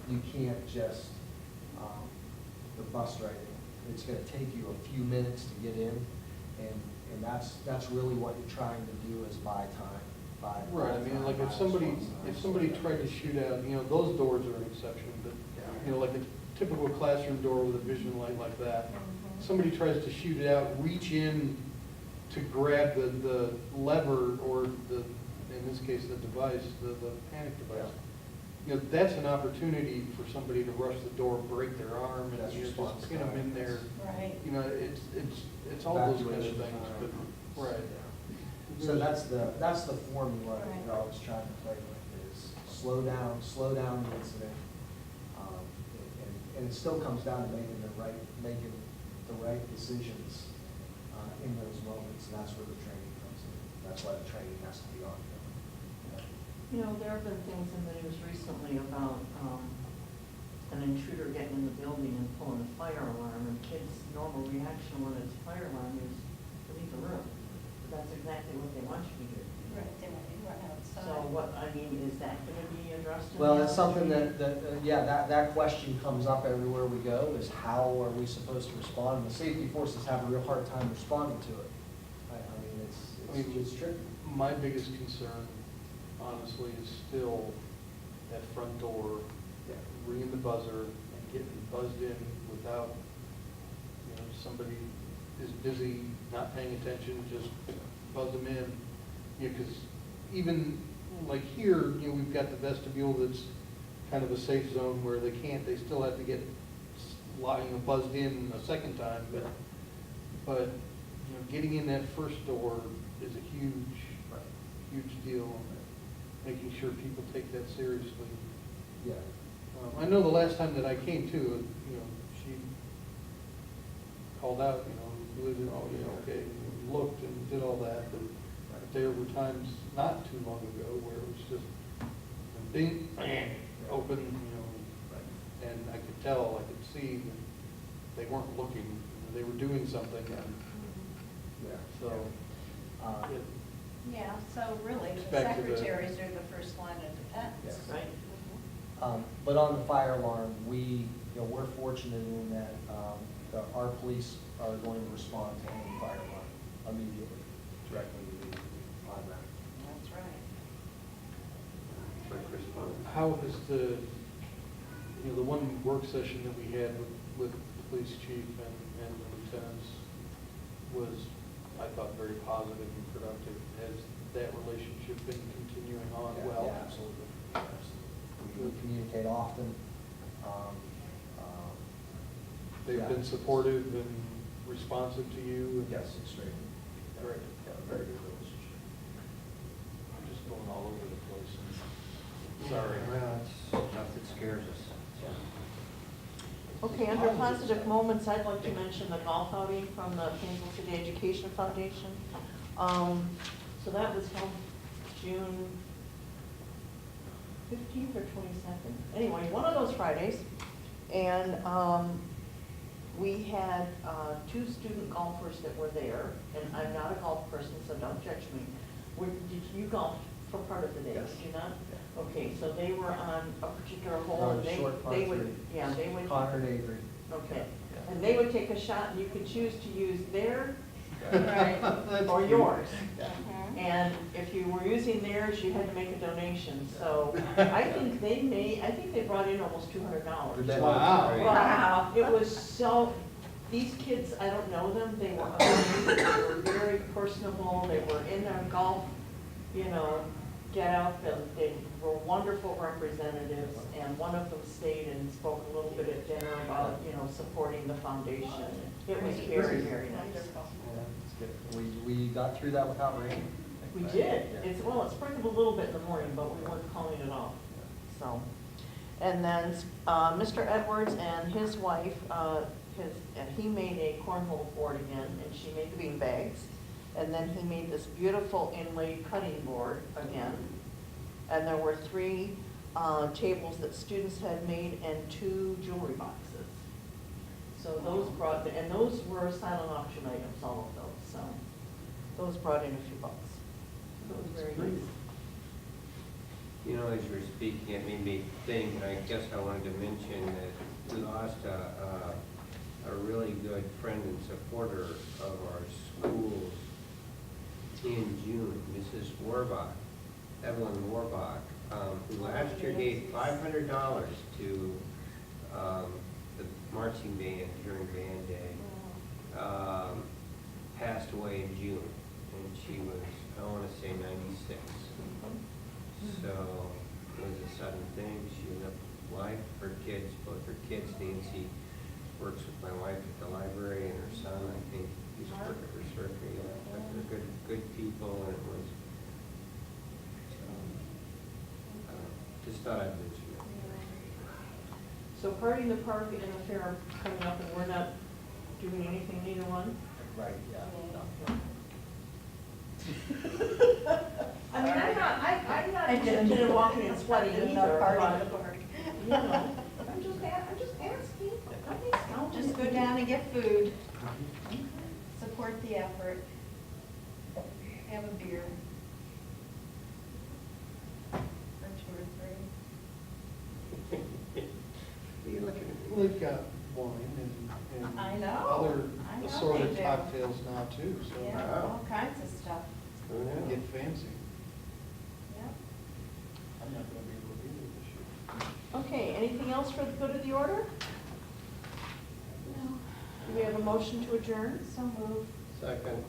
you can't just, the bus right in. It's gonna take you a few minutes to get in, and that's really what you're trying to do is buy time. Right, I mean, like if somebody tried to shoot out, those doors are an exception, but, like a typical classroom door with a vision light like that, somebody tries to shoot it out, reach in to grab the lever or in this case, the device, the panic device. That's an opportunity for somebody to rush the door, break their arm, and That's just response pin them in there. Right. It's all those kind of Evacuation things, time. but, right. So that's the formula that Right. you're always trying to play with is slow down the incident. And it still comes down to making the right decisions in those moments, and that's where the training comes in. That's why the training has to be ongoing. There have been things in the news recently about an intruder getting in the building and pulling a fire alarm, and kids' normal reaction when it's a fire alarm is to leave the room. But that's exactly what they want you to do. Right, they want to run outside. So is that going to be addressed? in Well, the it's something that question comes up everywhere we go, is how are we supposed to respond? The safety forces have a real hard time responding to it. It's tricky. My biggest concern, honestly, is still that front door, ringing the buzzer, getting buzzed in without, you know, somebody is busy, not paying attention, just buzz them in. You know, because even like here, you know, we've got the vestibule that's kind of a safe zone where they still have to get buzzed in a second time, but, you know, getting in that first door is a huge deal. Making sure people take that seriously. Yeah. I know the last time that I came too, you know, she called out, you know, Liz, oh, yeah, okay, and looked and did all that, but there were times not too long ago where it was just bing, bang, open, you know, and I could tell, I could see that they weren't looking, you know, they were doing something, and Yeah. so. it- Yeah, so really, It's the back to the- secretaries are the first line of defense. Yes. Right. But on the fire alarm, we're fortunate in that our police are going to respond to any fire alarm immediately, directly on that. That's right. Quick response. How has the, you know, the one work session that we had with the police chief and the lieutenants was, I thought, very positive and productive. Has that relationship been continuing on well? Yeah, absolutely. We communicate often. They've Yeah. been supportive and responsive to you? and- Yes, extremely. Great. Yeah, very good relationship. I'm just going all over the place. Sorry. Well, it's stuff that scares us. Okay, under positive moments, I'd like to mention the golf outing from the Painesville City Education Foundation. So that was held June 15th or 22nd. Anyway, one of those Fridays. And we had two student golfers that were there, and I'm not a golf person, so don't judge me. Did you golf for part of the day? Yes. Did you not? Okay, so they were on a particular hole, On and they short par they would, three. yeah, they would. Connor and Avery. Okay, Yeah. and they would take a shot, and you could choose to use their Right. or yours. Mhm. And if you were using theirs, you had to make a donation, so I think they brought in almost $200. Did they? Wow. Wow, it was so, these kids, I don't know them, they were amazing, they were very personable, they were in their golf, you know, get out, they were wonderful representatives, and one of them stayed and spoke a little bit at dinner about, you know, supporting the foundation. It was very, very nice. Wonderful. Yeah, it's good. We got through that without rain. We Right? did. Yeah. It sprinkled a little bit in the morning, but we weren't calling it off, so. And then, Mr. Edwards and his wife, he made a cornhole board again, and she made the bean bags. And then he made this beautiful inlaid cutting board again. And there were 3 tables that students had made and 2 jewelry boxes. So those those were silent auction items, all of those, so those brought in a few bucks. So it was very nice. You know, as you were speaking, it made me think, and I guess I wanted to mention that we lost a really good friend and supporter of our schools in June, Mrs. Warbach, Evelyn Warbach, who last year gave $500 to the marching band during band day, passed away in June, and she was, I want to say 96. So it was a sudden thing. She ended up life. Her kids, both her kids, Nancy works with my wife at the library, and her son, I think, used to work at her surgery. But they're good people, and it was, just thought I'd mention it. So Party in the Park and the fair are coming up, and we're not doing anything, neither one? Right, yeah. I mean, I'm not I didn't. interested in walking and sweating I did either, not party but, in the park. you know, I'm just asking. Don't be scoundrels. Just go down and get food. Support the effort. Have a beer. Or 2 or 3. You looking at me? Well, they've got wine and I know. other I know assorted they do. cocktails now too, so Yeah, all kinds of stuff. Who they knew? get fancy. Yep. I'm not gonna be able to be there this year. Okay, anything else for the good of the order? we have a motion to adjourn? So moved. Second.